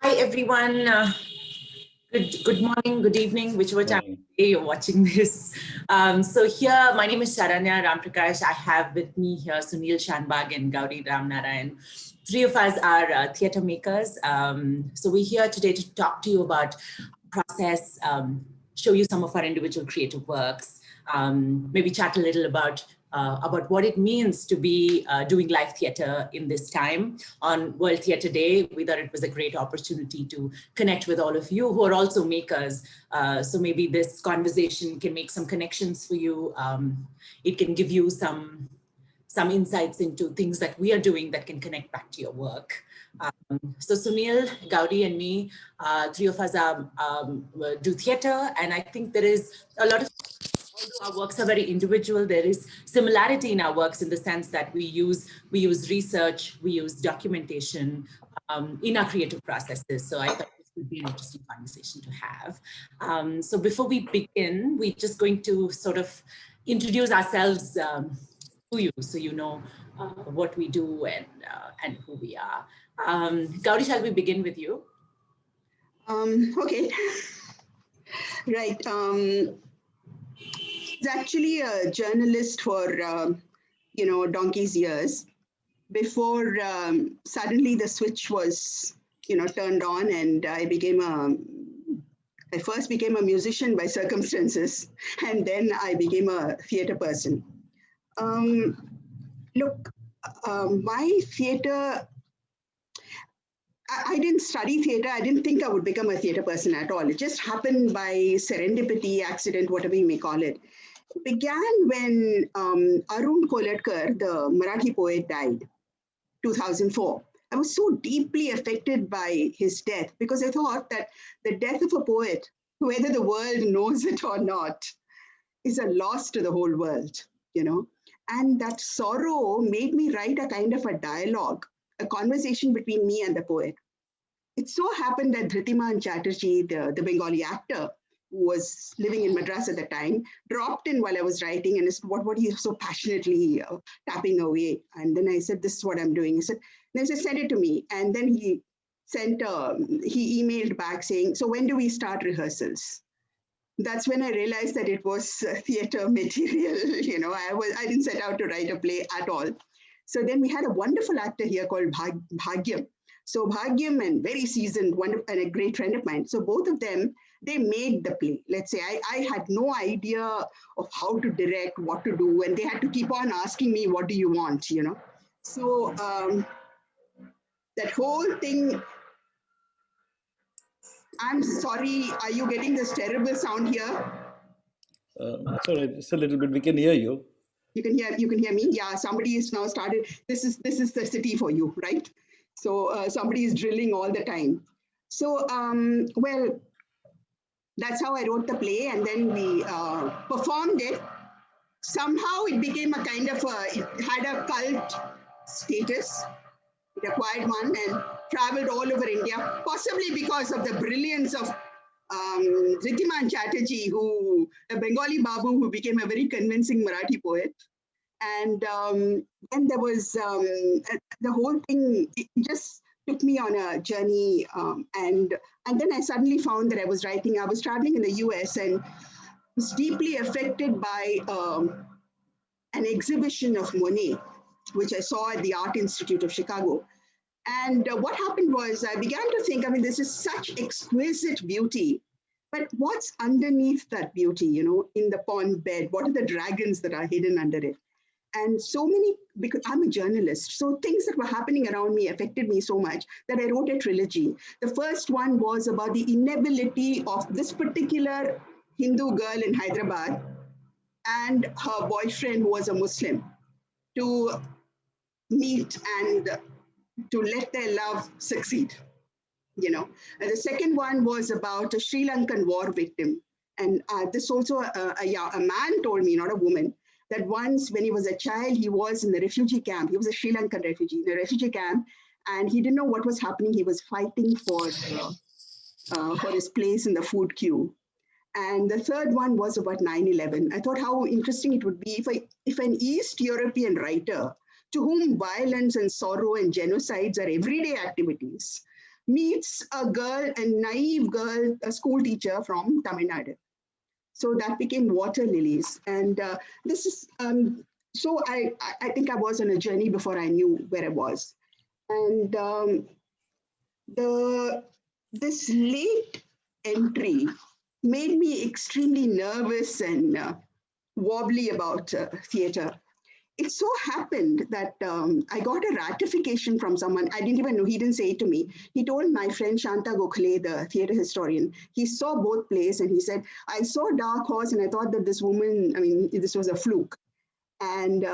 Hi everyone. Good morning, good evening, whichever time Morning. of day you're watching this. So here, my name is Sharanya Ramprakash. I have with me here Sunil Shanbag and Gowri Ramnarayan. Three of us are theatre makers. So we're here today to talk to you about process, show you some of our individual creative works, maybe chat a little about what it means to be doing live theatre in this time on World Theatre Day. We thought it was a great opportunity to connect with all of you who are also makers. So maybe this conversation can make some connections for you. It can give you some insights into things that we are doing that can connect back to your work. So Sunil, Gowri and me, three of us do theatre, and I think there is a lot of, although our works are very individual, there is similarity in our works in the sense that we use research, we use documentation in our creative processes. So I thought this would be an interesting conversation to have. So before we begin, we're just going to sort of introduce ourselves to you, so you know what we do and who we are. Gowri, shall we begin with you? Okay, right. He's actually a journalist for donkey's years before suddenly the switch was turned on, and I first became a musician by circumstances, and then I became a theater person. Look, my theater. I didn't study theater. I didn't think I would become a theater person at all. It just happened by serendipity, accident, whatever you may call it. It began when Arun Kolarkar, the Marathi poet, died, 2004. I was so deeply affected by his death because I thought that the death of a poet, whether the world knows it or not, is a loss to the whole world, you know. And that sorrow made me write a kind of a dialogue, a conversation between me and the poet. It so happened that Dhritiman Chatterjee, the Bengali actor who was living in Madras at the time, dropped in while I was writing and said, what are you so passionately tapping away? And then I said, this is what I'm doing. He said, send it to me. And then he he emailed back saying, so when do we start rehearsals? That's when I realized that it was theater material. I didn't set out to write a play at all. So then we had a wonderful actor here called Bhagyam. So Bhagyam, and very seasoned, and a great friend of mine. So both of them, they made the play. Let's say I had no idea of how to direct, what to do, and they had to keep on asking me, what do you want, So that whole thing, I'm sorry, are you getting this terrible sound here? It's all right. Just a little bit. We can hear you. You can hear me. Yeah, somebody is now started. This is the city for you, right? So somebody is drilling all the time. So well, that's how I wrote the play, and then we performed it. Somehow it became a kind of it had a cult status. It acquired one and traveled all over India, possibly because of the brilliance of Dhritiman Chatterjee, a Bengali Babu who became a very convincing Marathi poet. And then there was the whole thing. It just took me on a journey, and then I suddenly found that I was traveling in the US and was deeply affected by an exhibition of Monet, which I saw at the Art Institute of Chicago. And what happened was I began to think, this is such exquisite beauty, but what's underneath that beauty, in the pond bed? What are the dragons that are hidden under it? And so many, because I'm a journalist, so things that were happening around me affected me so much that I wrote a trilogy. The first one was about the inability of this particular Hindu girl in Hyderabad and her boyfriend, who was a Muslim, to meet and to let their love succeed. And the second one was about a Sri Lankan war victim. And this also, a man told me, not a woman, that once when he was a child, he was in the refugee camp. He was a Sri Lankan refugee in a refugee camp, and he didn't know what was happening. He was fighting for his place in the food queue. And the third one was about 9/11. I thought how interesting it would be if an East European writer to whom violence and sorrow and genocides are everyday activities meets a girl, a naive girl, a school teacher from Tamil Nadu. So that became Water Lilies. And this is, so I think I was on a journey before I knew where I was. And this late entry made me extremely nervous and wobbly about theatre. It so happened that I got a ratification from someone. I didn't even know, he didn't say it to me. He told my friend Shanta Gokhale, the theatre historian, he saw both plays and he said, I saw Dark Horse and I thought that this woman, I mean, this was a fluke. And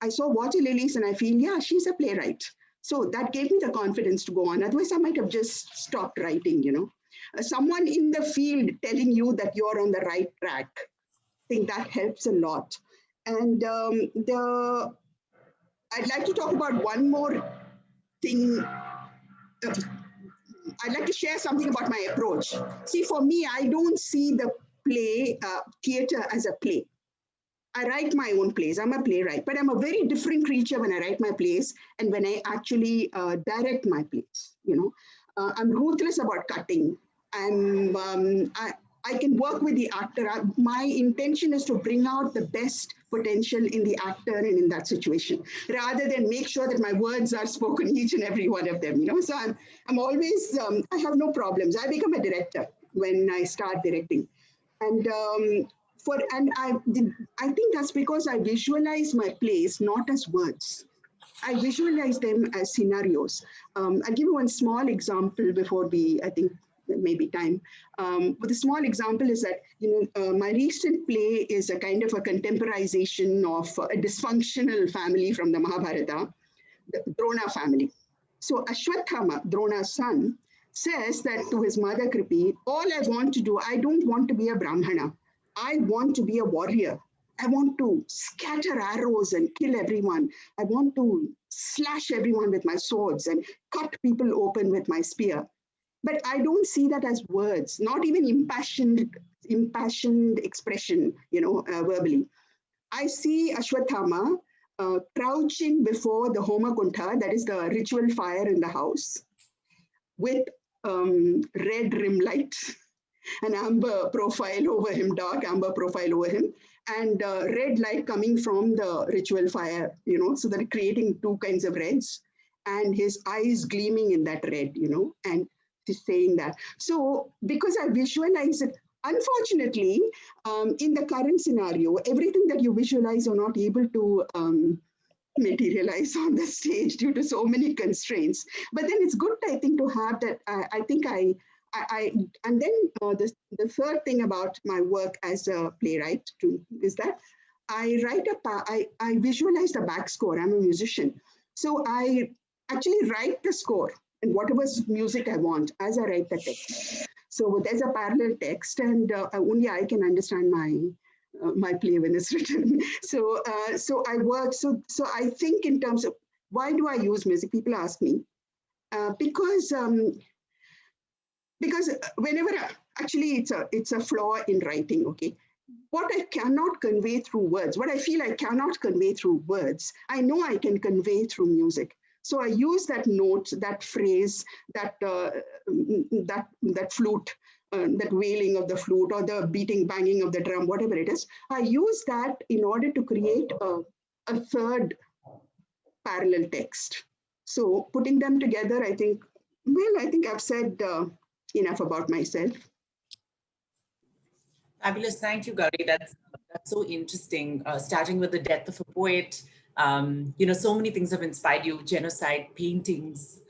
I saw Water Lilies and I feel, yeah, she's a playwright. So that gave me the confidence to go on. Otherwise, I might have just stopped writing, you know. Someone in the field telling you that you're on the right track, I think that helps a lot. And I'd like to talk about one more thing. I'd like to share something about my approach. See, for me, I don't see the play, theatre as a play. I write my own plays. I'm a playwright, but I'm a very different creature when I write my plays and when I actually direct my plays. You know, I'm ruthless about cutting. I can work with the actor. My intention is to bring out the best potential in the actor and in that situation, rather than make sure that my words are spoken, each and every one of them. You know, so I'm always I have no problems. I become a director when I start directing, and I think that's because I visualize my plays not as words. I visualize them as scenarios. I'll give you one small example before I think maybe time. But the small example is that, you know, my recent play is a kind of a contemporization of a dysfunctional family from the Mahabharata, the Drona family. So Ashwathama, Drona's son, says that to his mother Kripi, all I want to do, I don't want to be a Brahmana. I want to be a warrior. I want to scatter arrows and kill everyone. I want to slash everyone with my swords and cut people open with my spear. But I don't see that as words, not even impassioned expression, you know, verbally. I see Ashwathama crouching before the Homakuntha, that is the ritual fire in the house, with red rim light, an amber profile over him, dark amber profile over him, and red light coming from the ritual fire, you know, so that creating two kinds of reds, and his eyes gleaming in that red, you know, and he's saying that. So because I visualize it, unfortunately, in the current scenario, everything that you visualize are not able to materialize on the stage due to so many constraints. But then it's good, I think, to have that. And then the third thing about my work as a playwright too is that I visualize the back score. I'm a musician, so I actually write the score and whatever music I want as I write the text. So there's a parallel text, and only I can understand my play when it's written. So I work. So I think in terms of why do I use music? People ask me because whenever actually it's a flaw in writing. Okay, what I cannot convey through words, what I feel I cannot convey through words, I know I can convey through music. So I use that note, that phrase, that flute, that wailing of the flute, or the banging of the drum, whatever it is. I use that in order to create a third parallel text. So putting them together, I think I've said enough about myself. Fabulous. Thank you, Gowri. That's so interesting. Starting with the death of a poet, you know, so many things have inspired you, genocide, paintings.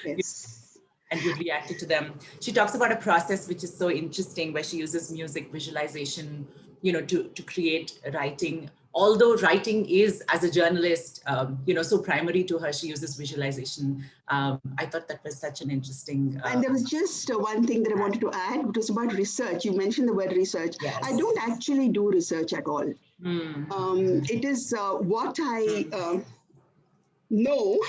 Yes. And you've reacted to them. She talks about a process which is so interesting, where she uses music, visualization, you know, to create writing. Although writing is, as a journalist, you know, so primary to her, she uses visualization. I thought that was such an interesting. And there was just one thing that I wanted to add, which was about research. You mentioned the word research. Yes. I don't actually do research at all. It is what I know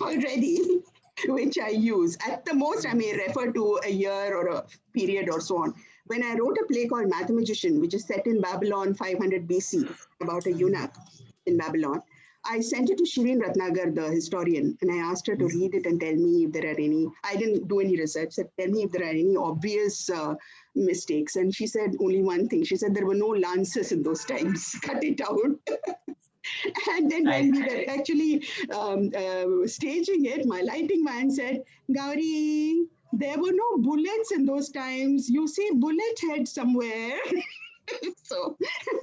already, which I use. At the most, I may refer to a year or a period or so on. When I wrote a play called Mathemagician, which is set in Babylon 500 BC, about a eunuch in Babylon, I sent it to Shireen Ratnagar, the historian, and I asked her to read it and tell me if there are any. I didn't do any research. Said, tell me if there are any obvious mistakes. And she said only one thing. She said there were no lances in those times. Cut it out. And then when we were actually staging it, my lighting man said, Gowri, there were no bullets in those times. You see bullet head somewhere. So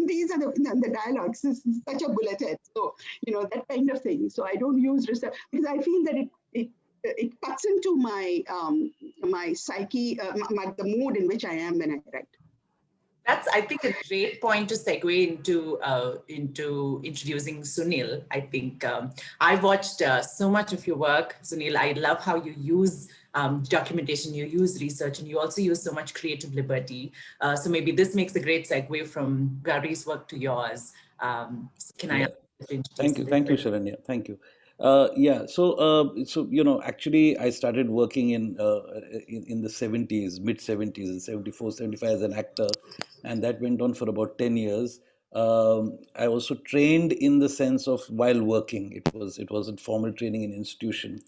these are the dialogues. This is such a bullet head. So, that kind of thing. So I don't use research because I feel that it cuts into my my psyche, the mood in which I am when I write. That's, I think, a great point to segue into introducing Sunil. I think I watched so much of your work, Sunil. I love how you use documentation, you use research, and you also use so much creative liberty. So maybe this makes a great segue from Gowri's work to yours. Can I? Thank you, Sharanya. Thank you. Actually, I started working in the 70s, mid 70s, in 74, 75 as an actor, and that went on for about 10 years. I also trained in the sense of while working. It wasn't formal training in institution.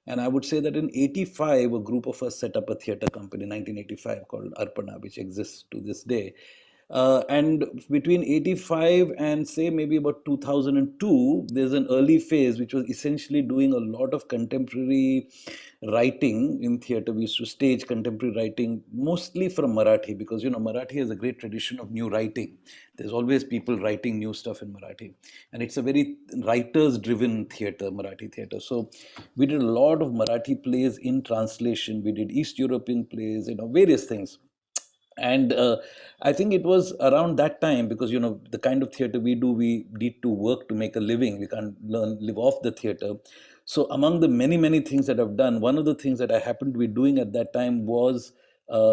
And I would say that in 85, a group of us set up a theater company in 1985 called Arpana, which exists to this day. And between 85 and say maybe about 2002, there's an early phase which was essentially doing a lot of contemporary writing in theater. We used to stage contemporary writing mostly from Marathi because, Marathi has a great tradition of new writing. There's always people writing new stuff in Marathi. And it's a very writers-driven theater, Marathi theater. So we did a lot of Marathi plays in translation. We did East European plays, various things. And I think it was around that time because, the kind of theater we do, we need to work to make a living. We can't live off the theater. So among the many, many things that I've done, one of the things that I happened to be doing at that time was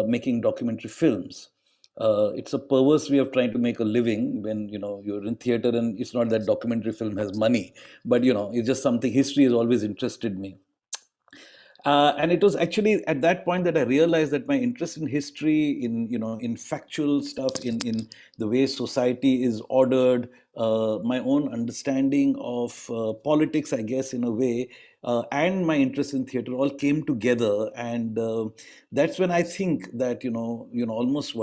making documentary films. It's a perverse way of trying to make a living when, you're in theater, and it's not that documentary film has money, but, it's just something. History has always interested me. And it was actually at that point that I realized that my interest in history, in factual stuff, in the way society is ordered, my own understanding of politics, I guess, in a way, and my interest in theater all came together, and that's when I think that almost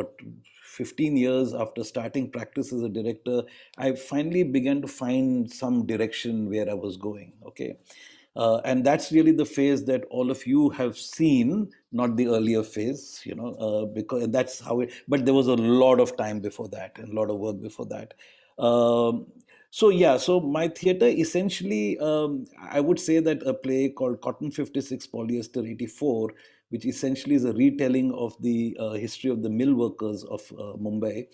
15 years after starting practice as a director, I finally began to find some direction where I was going. Okay. And that's really the phase that all of you have seen, not the earlier phase, because that's how it, but there was a lot of time before that and a lot of work before that. So my theater essentially, I would say that a play called Cotton 56, Polyester 84, which essentially is a retelling of the history of the mill workers of Mumbai,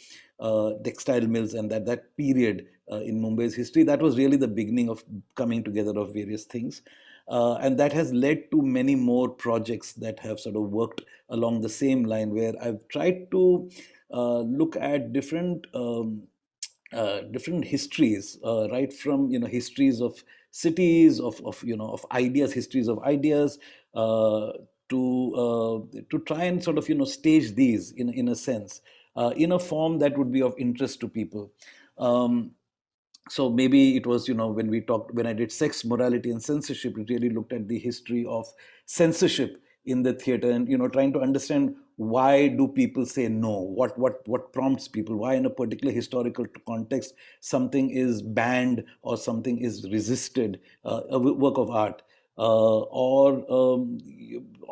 textile mills, and that period in Mumbai's history. That was really the beginning of coming together of various things. And that has led to many more projects that have sort of worked along the same line, where I've tried to look at different different histories, right from histories of cities, of ideas, histories of ideas, to try and sort of stage these in a sense, in a form that would be of interest to people. So maybe it was, when I did Sex, Morality and Censorship, it really looked at the history of censorship in the theater, and trying to understand why do people say no, what prompts people, why in a particular historical context something is banned or something is resisted, a work of art. Or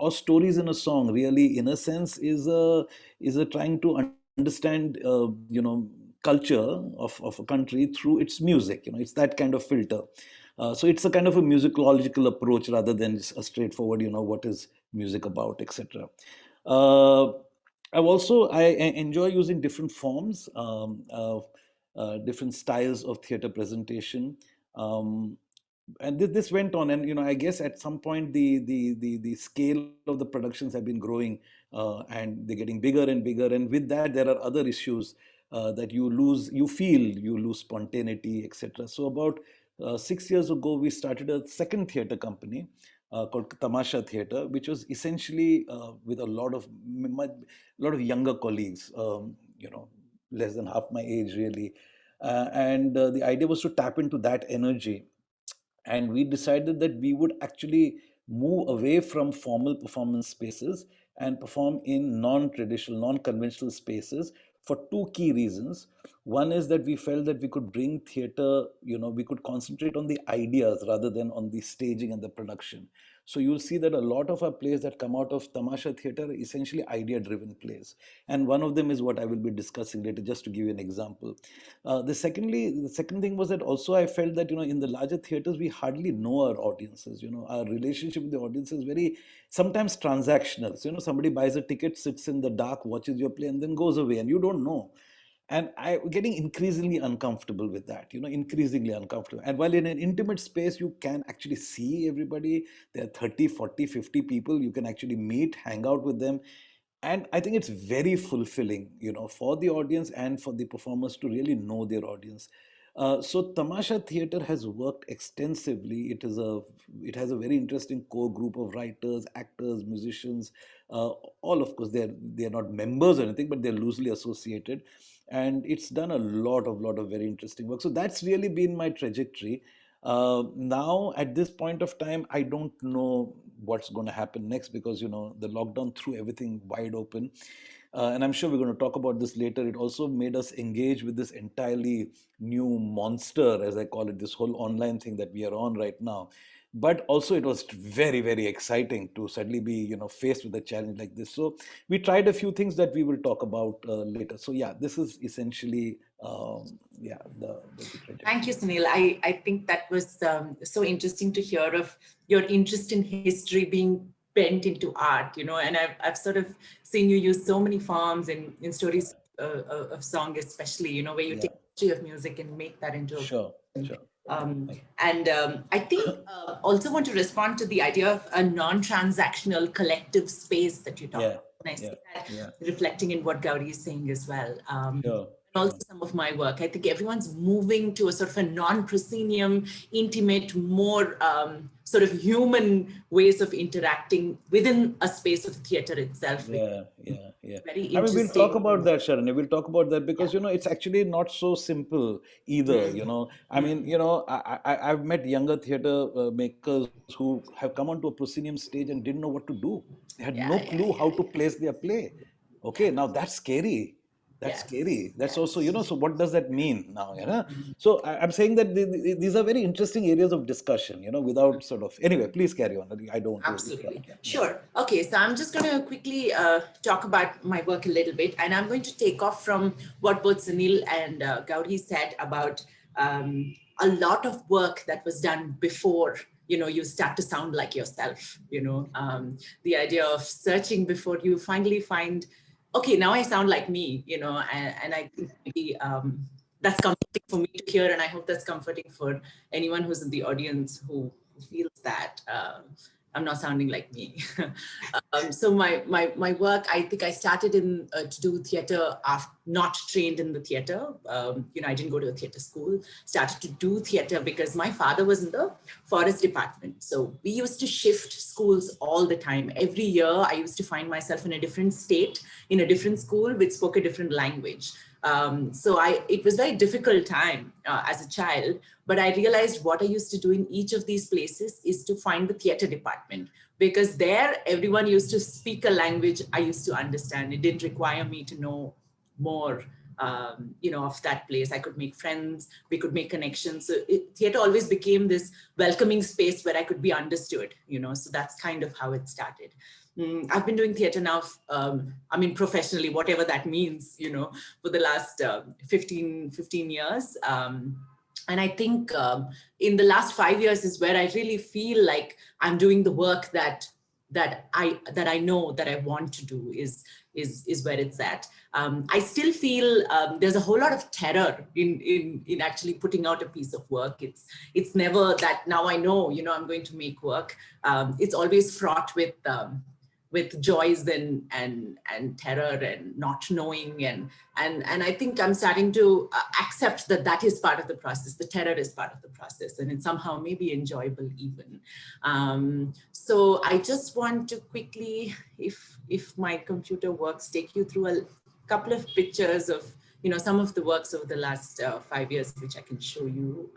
stories in a song really, in a sense, is a trying to understand culture of a country through its music. It's that kind of filter. So it's a kind of a musicological approach rather than a straightforward, what is music about, etc. I enjoy using different forms, different styles of theater presentation. And this went on, and I guess at some point the scale of the productions have been growing, and they're getting bigger and bigger, and with that there are other issues that you lose spontaneity, etc. So about 6 years ago, we started a second theater company called Tamasha Theatre, which was essentially with a lot of younger colleagues, less than half my age really, and the idea was to tap into that energy And we decided that we would actually move away from formal performance spaces and perform in non-traditional, non-conventional spaces for two key reasons. One is that we felt that we could bring theater, we could concentrate on the ideas rather than on the staging and the production. So you'll see that a lot of our plays that come out of Tamasha Theatre are essentially idea-driven plays. And one of them is what I will be discussing later, just to give you an example. The second thing was that also I felt that, in the larger theaters, we hardly know our audiences. Our relationship with the audience is very, sometimes transactional. So, somebody buys a ticket, sits in the dark, watches your play, and then goes away, and you don't know. And I'm getting increasingly uncomfortable with that, increasingly uncomfortable. And while in an intimate space, you can actually see everybody, there are 30, 40, 50 people, you can actually meet, hang out with them. And I think it's very fulfilling, for the audience and for the performers to really know their audience. So Tamasha Theatre has worked extensively. It has a very interesting core group of writers, actors, musicians. All, of course, they're not members or anything, but they're loosely associated, and it's done a lot of very interesting work. So that's really been my trajectory. Now, at this point of time, I don't know what's going to happen next, because the lockdown threw everything wide open, and I'm sure we're going to talk about this later. It also made us engage with this entirely new monster, as I call it, this whole online thing that we are on right now. But also, it was very, very exciting to suddenly be faced with a challenge like this. So we tried a few things that we will talk about later. So yeah, this is essentially the trajectory. Thank you, Sunil. I think that was so interesting to hear of your interest in history being bent into art, and I've sort of seen you use so many forms in stories of song, especially, where you take the history of music and make that into a Sure. I think also want to respond to the idea of a non-transactional collective space that you talk about. And I see that reflecting in what Gowri is saying as well. Also some of my work. I think everyone's moving to a sort of a non-proscenium, intimate, more sort of human ways of interacting within a space of theater itself. Very interesting. I mean, we'll talk about that, Sharanya. We'll talk about that because, it's actually not so simple either, I mean, I've met younger theater makers who have come onto a proscenium stage and didn't know what to do. They had no clue how to place their play. Okay, now that's scary. That's scary. That's also, so what does that mean now? So I'm saying that these are very interesting areas of discussion, without sort of, anyway, please carry on. I don't. Absolutely. Sure. Okay. So I'm just going to quickly talk about my work a little bit, and I'm going to take off from what both Sunil and Gowri said about a lot of work that was done before you start to sound like yourself, the idea of searching before you finally find, okay, now I sound like me, and I think maybe that's comforting for me to hear, and I hope that's comforting for anyone who's in the audience who feels that I'm not sounding like me. So my work, I think I started to do theater after not trained in the theater. I didn't go to a theater school. Started to do theater because my father was in the forest department. So we used to shift schools all the time. Every year, I used to find myself in a different state, in a different school, which spoke a different language. So it was a very difficult time as a child, but I realized what I used to do in each of these places is to find the theater department, because there everyone used to speak a language I used to understand. It didn't require me to know more, of that place. I could make friends, we could make connections. So theater always became this welcoming space where I could be understood, so that's kind of how it started. I've been doing theater now, professionally, whatever that means, for the last 15 years. And I think in the last 5 years is where I really feel like I'm doing the work that I know that I want to do is where it's at. I still feel there's a whole lot of terror in actually putting out a piece of work. It's never that now I know, I'm going to make work. It's always fraught with joys and terror and not knowing, and I think I'm starting to accept that is part of the process. The terror is part of the process, and it's somehow maybe enjoyable even. So I just want to quickly, if my computer works, take you through a couple of pictures of some of the works over the last 5 years, which I can show you.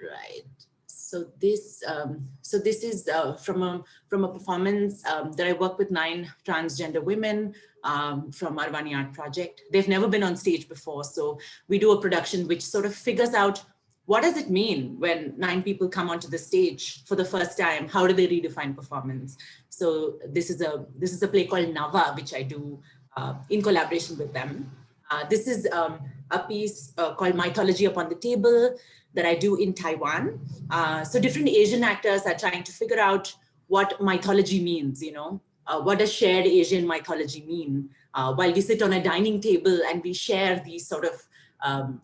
Right. So this is from a performance that I work with 9 transgender women from our Vani Art project. They've never been on stage before, so we do a production which sort of figures out what does it mean when 9 people come onto the stage for the first time. How do they redefine performance? So this is a play called Nava, which I do in collaboration with them. This is a piece called Mythology Upon the Table that I do in Taiwan. So different Asian actors are trying to figure out what mythology means, what does shared Asian mythology mean? While we sit on a dining table and we share these sort of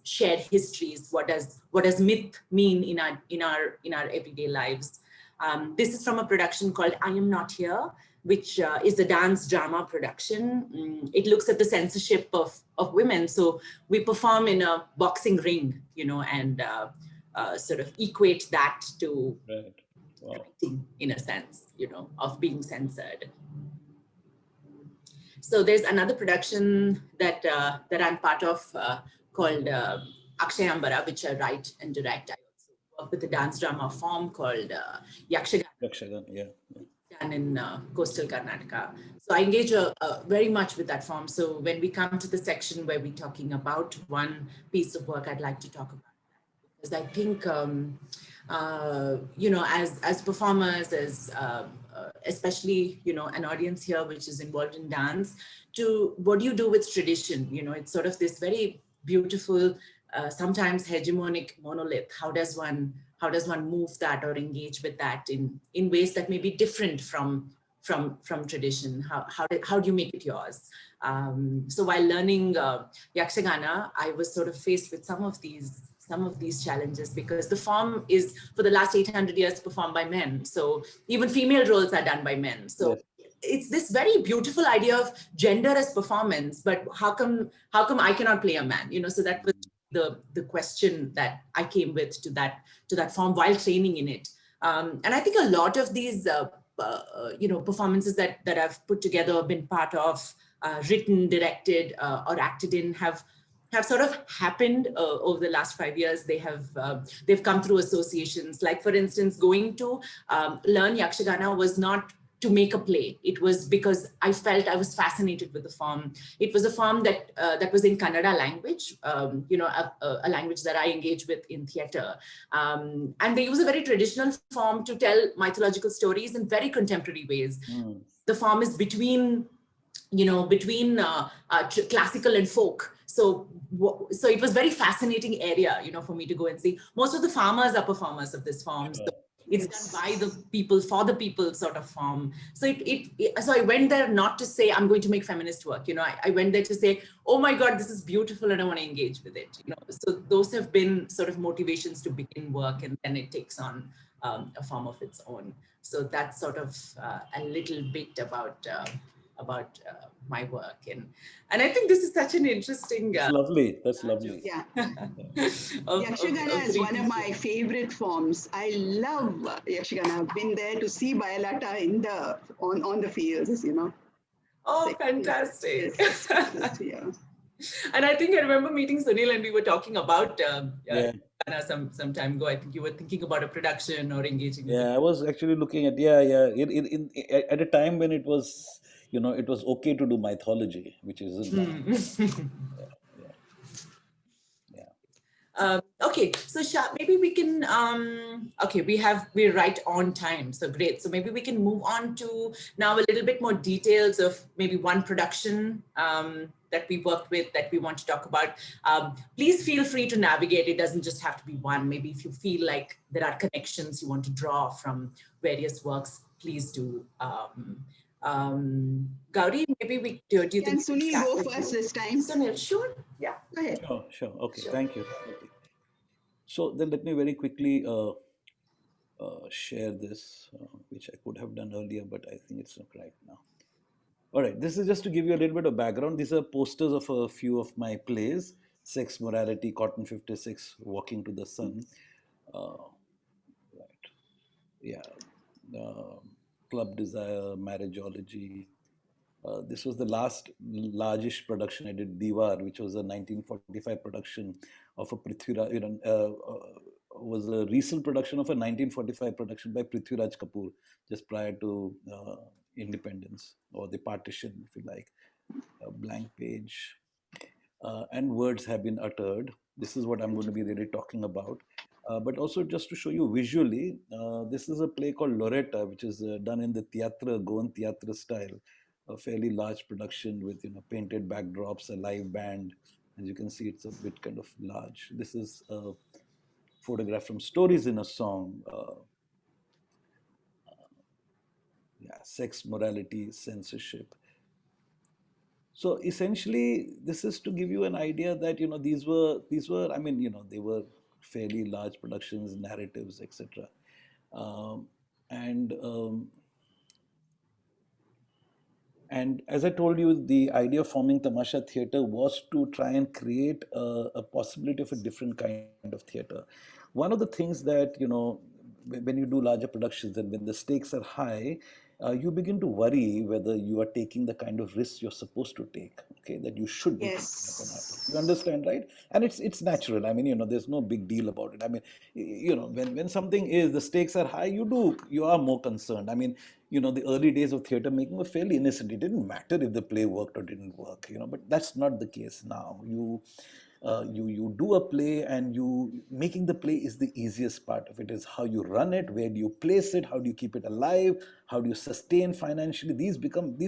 shared histories, what does myth mean in our everyday lives? This is from a production called I Am Not Here, which is a dance drama production. It looks at the censorship of women. So we perform in a boxing ring, and sort of equate that to Right. Wow. acting in a sense, of being censored. So there's another production that I'm part of called Akshayambara, which I write and direct. I also work with a dance drama form called Yakshagana. Yakshagan, yeah. Done in coastal Karnataka. So I engage very much with that form. So when we come to the section where we're talking about one piece of work, I'd like to talk about that, because I think, as performers, as especially, an audience here which is involved in dance, to what do you do with tradition? It's sort of this very beautiful, sometimes hegemonic monolith. How does one move that or engage with that in ways that may be different from tradition? How do you make it yours? So while learning Yakshagana, I was sort of faced with some of these challenges, because the form is for the last 800 years performed by men. So even female roles are done by men. So yes. It's this very beautiful idea of gender as performance, but how come I cannot play a man? So that was the question that I came with to that form while training in it. And I think a lot of these performances that I've put together, been part of, written, directed, or acted in, have sort of happened over the last 5 years. They've come through associations. Like, for instance, going to learn Yakshagana was not to make a play. It was because I felt I was fascinated with the form. It was a form that was in Kannada language, a language that I engage with in theatre. And they use a very traditional form to tell mythological stories in very contemporary ways. The form is between classical and folk. So it was very fascinating area, for me to go and see. Most of the farmers are performers of this form. So it's done by the people, for the people sort of form. So so I went there not to say I'm going to make feminist work. I went there to say, oh my God, this is beautiful and I want to engage with it. So those have been sort of motivations to begin work, and then it takes on a form of its own. So that's sort of a little bit about my work, and I think this is such an interesting. That's lovely. That's lovely. Yeah. Yakshagana is one of my favorite forms. I love Yakshagana. I've been there to see Bayalata on the fields. Oh, fantastic! Yes. Yeah. And I think I remember meeting Sunil, and we were talking about some time ago. I think you were thinking about a production or engaging. I was actually looking at at a time when it was it was okay to do mythology, which isn't now. Okay, so maybe we can. Okay, we're right on time, so great. So maybe we can move on to now a little bit more details of maybe one production that we worked with that we want to talk about. Please feel free to navigate. It doesn't just have to be one. Maybe if you feel like there are connections you want to draw from various works, please do. Gauri, maybe do you Can think Sunil go first this time? Sunil, sure. Yeah. Go ahead. Sure. Okay. Sure. Thank you. Okay. So then let me very quickly share this, which I could have done earlier, but I think it's not right now. All right. This is just to give you a little bit of background. These are posters of a few of my plays: Sex, Morality, Cotton 56, Walking to the Sun. Right. Yeah. Club Desire, Marriageology. This was the last largest production I did, Diwar, which was a 1945 production of a was a recent production of a 1945 production by Prithviraj Kapoor, just prior to independence or the partition, if you like. A blank page. And words have been uttered. This is what I'm going to be really talking about. But also just to show you visually, this is a play called Loretta, which is done in the theatre, Goan theatre style, a fairly large production with painted backdrops, a live band. As you can see, it's a bit kind of large. This is a photograph from Stories in a Song. Yeah, sex, morality, censorship. So essentially, this is to give you an idea that these were I mean they were fairly large productions, narratives, etc. Um, and and as I told you, the idea of forming Tamasha Theatre was to try and create a possibility of a different kind of theatre. One of the things that when you do larger productions and when the stakes are high, you begin to worry whether you are taking the kind of risks you're supposed to take, okay, that you should be taking upon artists. You Yes. understand, right? And it's natural. I mean, there's no big deal about it. I mean, when something is, the stakes are high, you are more concerned. I mean, the early days of theater making were fairly innocent. It didn't matter if the play worked or didn't work, but that's not the case now. You do a play, and you making the play is the easiest part of it. Is how you run it, where do you place it, how do you keep it alive, how do you sustain financially. These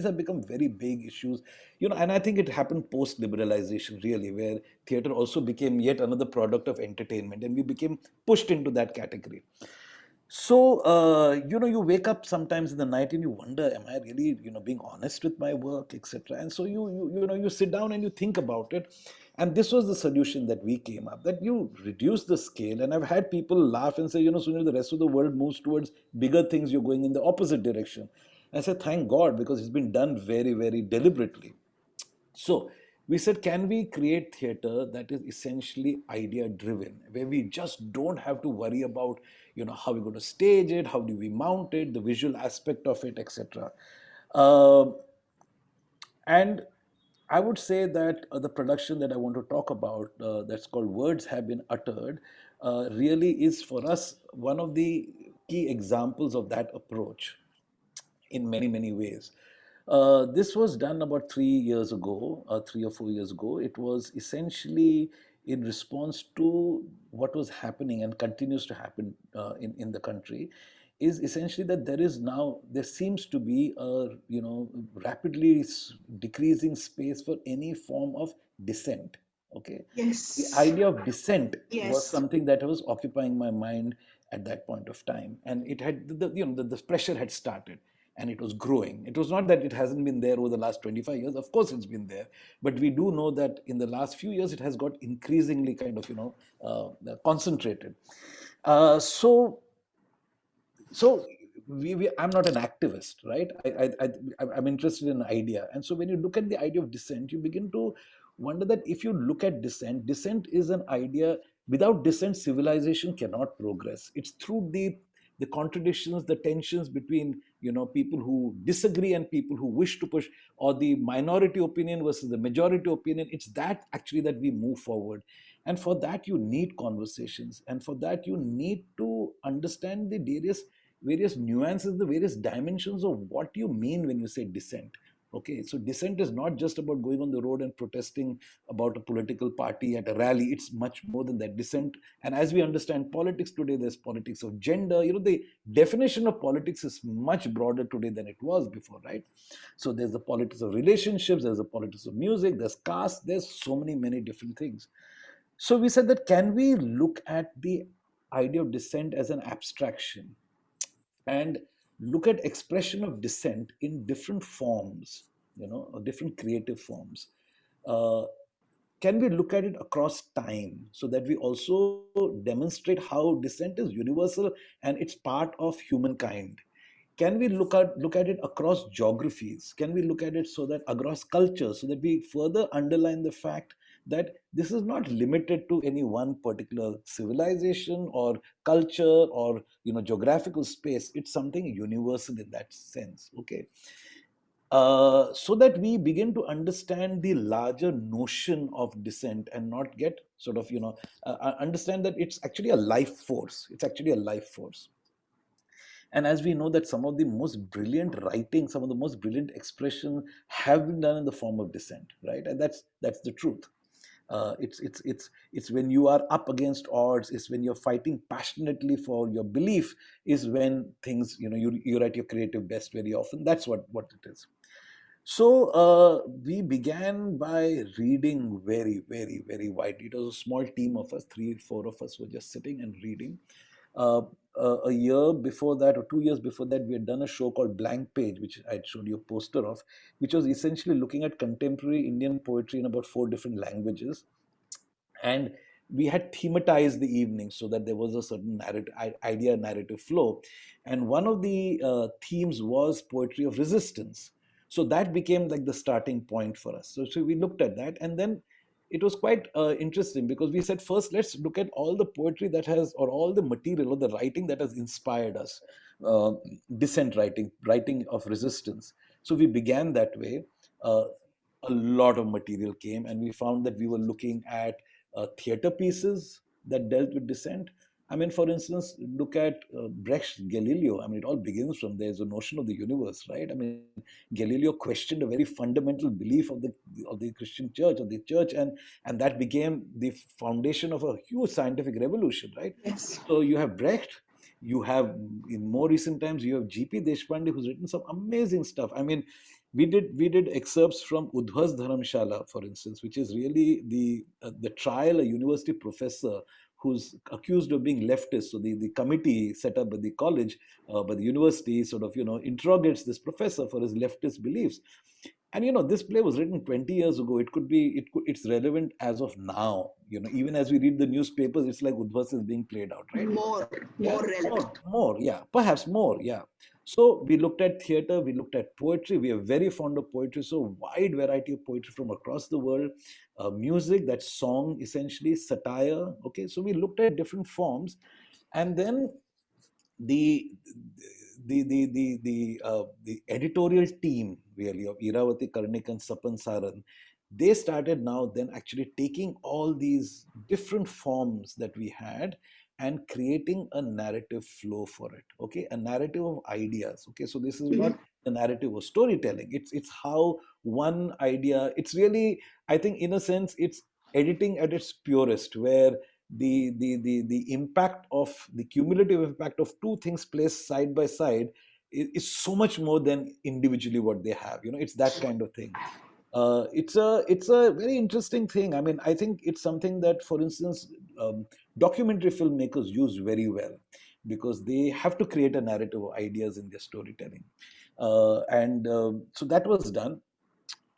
have become very big issues, and I think it happened post liberalization, really, where theater also became yet another product of entertainment, and we became pushed into that category. So, you wake up sometimes in the night and you wonder, am I really, being honest with my work, etc. And so you sit down and you think about it. And this was the solution that we came up, that you reduce the scale. And I've had people laugh and say, Sunil, the rest of the world moves towards bigger things. You're going in the opposite direction. I said, thank God, because it's been done very, very deliberately. So we said, can we create theater that is essentially idea driven, where we just don't have to worry about, how we're going to stage it, how do we mount it, the visual aspect of it, etc. And I would say that the production that I want to talk about, that's called Words Have Been Uttered, really is for us one of the key examples of that approach in many, many ways. This was done about 3 years ago, 3 or 4 years ago. It was essentially in response to what was happening and continues to happen in the country. Is essentially that there seems to be a rapidly decreasing space for any form of dissent. Okay, the Yes. idea of dissent was Yes. something that was occupying my mind at that point of time, and it had the pressure had started, and it was growing. It was not that it hasn't been there over the last 25 years. Of course, it's been there, but we do know that in the last few years, it has got increasingly kind of concentrated. Uh, so so I'm not an activist, right? I'm interested in an idea. And so when you look at the idea of dissent, you begin to wonder that if you look at dissent is an idea. Without dissent, civilization cannot progress. It's through the contradictions, the tensions between people who disagree and people who wish to push, or the minority opinion versus the majority opinion. It's that actually that we move forward. And for that you need conversations, and for that you need to understand the various nuances, the various dimensions of what you mean when you say dissent. Okay, so dissent is not just about going on the road and protesting about a political party at a rally. It's much more than that. Dissent, and as we understand politics today, there's politics of gender. The definition of politics is much broader today than it was before, right? So there's the politics of relationships, there's the politics of music, there's caste, there's so many different things. So we said that, can we look at the idea of dissent as an abstraction and look at expression of dissent in different forms, or different creative forms? Uh, can we look at it across time, so that we also demonstrate how dissent is universal and it's part of humankind? Can we look at it across geographies? Can we look at it so that across cultures, so that we further underline the fact that this is not limited to any one particular civilization or culture or geographical space? It's something universal in that sense. Okay, so that we begin to understand the larger notion of dissent and not get sort of, understand that it's actually a life force. It's actually a life force. And as we know that some of the most brilliant writing, some of the most brilliant expression have been done in the form of dissent, right? And that's the truth. It's when you are up against odds. It's when you're fighting passionately for your belief. Is when things, you're at your creative best very often. That's what it is. So we began by reading very, very, very widely. It was a small team of us, 3, 4 of us were just sitting and reading. Uh, a year before that, or 2 years before that, we had done a show called Blank Page, which I showed you a poster of, which was essentially looking at contemporary Indian poetry in about 4 different languages. And we had thematized the evening so that there was a certain narrative flow. And one of the themes was poetry of resistance. So that became like the starting point for us. So we looked at that, and then it was quite interesting because we said, first, let's look at all the poetry that has, or all the material or the writing that has inspired us. uh, Dissent writing, writing of resistance. So we began that way. uh, a lot of material came, and we found that we were looking at theater pieces that dealt with dissent. I mean, for instance, look at Brecht's Galileo. I mean, it all begins from there. There's a notion of the universe, right? I mean, Galileo questioned a very fundamental belief of the Christian church, of the church, and that became the foundation of a huge scientific revolution, right? Yes. So you have Brecht. You have, in more recent times, you have G.P. Deshpande, who's written some amazing stuff. I mean, we did excerpts from Udhwas Dharamshala, for instance, which is really the trial a university professor who's accused of being leftist. So the committee set up by the college, by the university, sort of, interrogates this professor for his leftist beliefs. And this play was written 20 years ago. It's relevant as of now. Even as we read the newspapers, it's like Udhwas is being played out, right? More Yeah, relevant. more, yeah, perhaps more, yeah. So we looked at theater, we looked at poetry. We are very fond of poetry, so wide variety of poetry from across the world. Music, that's song, essentially, satire. Okay, so we looked at different forms, and then the the editorial team really of Iravati Karnik and Sapan Saran, they started now then actually taking all these different forms that we had and creating a narrative flow for it. Okay, a narrative of ideas. Okay, so this is not the narrative of storytelling. It's how one idea. It's really, I think, in a sense, it's editing at its purest, where the impact of the cumulative impact of two things placed side by side is so much more than individually what they have. It's that kind of thing. It's a very interesting thing. I mean, I think it's something that, for instance, documentary filmmakers use very well, because they have to create a narrative of ideas in their storytelling. And so that was done.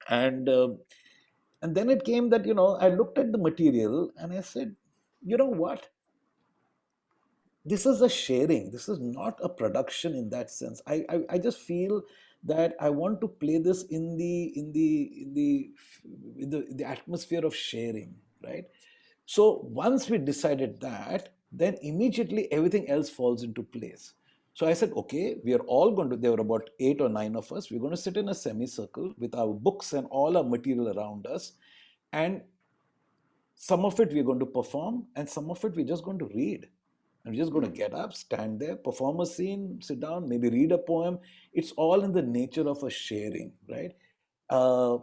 And and then it came that, I looked at the material and I said, you know what? This is a sharing. This is not a production in that sense. I just feel that I want to play this in the atmosphere of sharing, right? So once we decided that, then immediately everything else falls into place. So I said, okay, we are all going to, there were about 8 or 9 of us, we're going to sit in a semicircle with our books and all our material around us. And some of it we're going to perform, and some of it we're just going to read. And we're just going to get up, stand there, perform a scene, sit down, maybe read a poem. It's all in the nature of a sharing, right? Uh,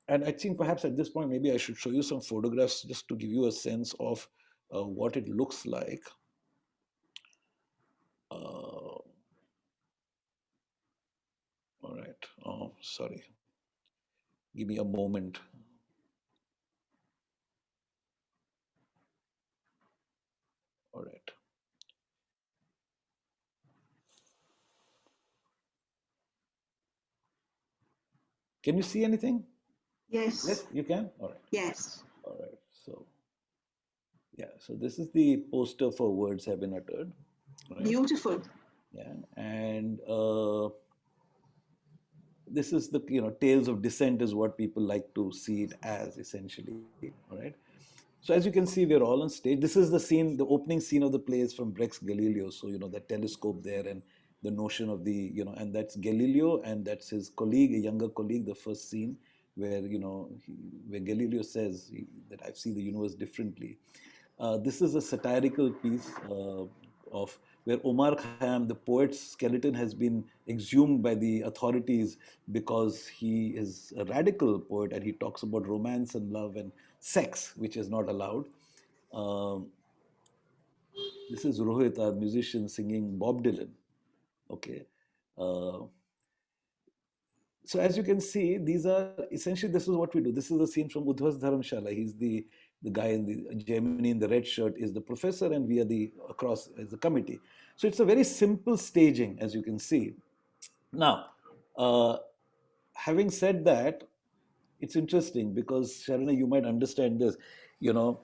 and I think perhaps at this point, maybe I should show you some photographs just to give you a sense of what it looks like. All right. Oh, sorry. Give me a moment. All right. Can you see anything? Yes. Yes, you can? All right. Yes. All right. So, yeah. So this is the poster for Words Have Been Uttered. Right? Beautiful. Yeah. And this is the, tales of dissent is what people like to see it as, essentially. All right. So as you can see, we're all on stage. This is the scene, the opening scene of the play is from Brecht's Galileo. So, the telescope there, and the notion of the, and that's Galileo, and that's his colleague, a younger colleague, the first scene where, where Galileo says that I see the universe differently. This is a satirical piece of where Omar Khayyam, the poet's skeleton, has been exhumed by the authorities because he is a radical poet and he talks about romance and love and sex, which is not allowed. Um, this is Rohit, our musician, singing Bob Dylan. Okay. Uh, so as you can see, these are essentially, this is what we do. This is a scene from Udhwas Dharamshala. He's the guy in the Gemini in the red shirt is the professor, and we are the across as the committee. So it's a very simple staging, as you can see. Now, uh, having said that, it's interesting because Sharanya, you might understand this. You know,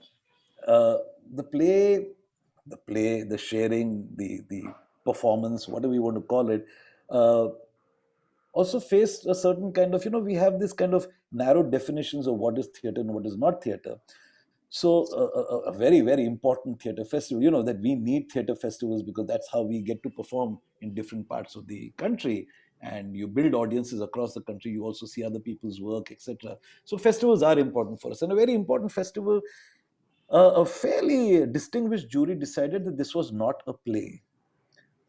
uh, the play, the sharing, the performance, whatever you want to call it, uh, also faced a certain kind of, we have this kind of narrow definitions of what is theater and what is not theater. So a very, very important theater festival, that we need theater festivals because that's how we get to perform in different parts of the country. And you build audiences across the country. You also see other people's work, etc. So festivals are important for us. And a very important festival, a fairly distinguished jury decided that this was not a play,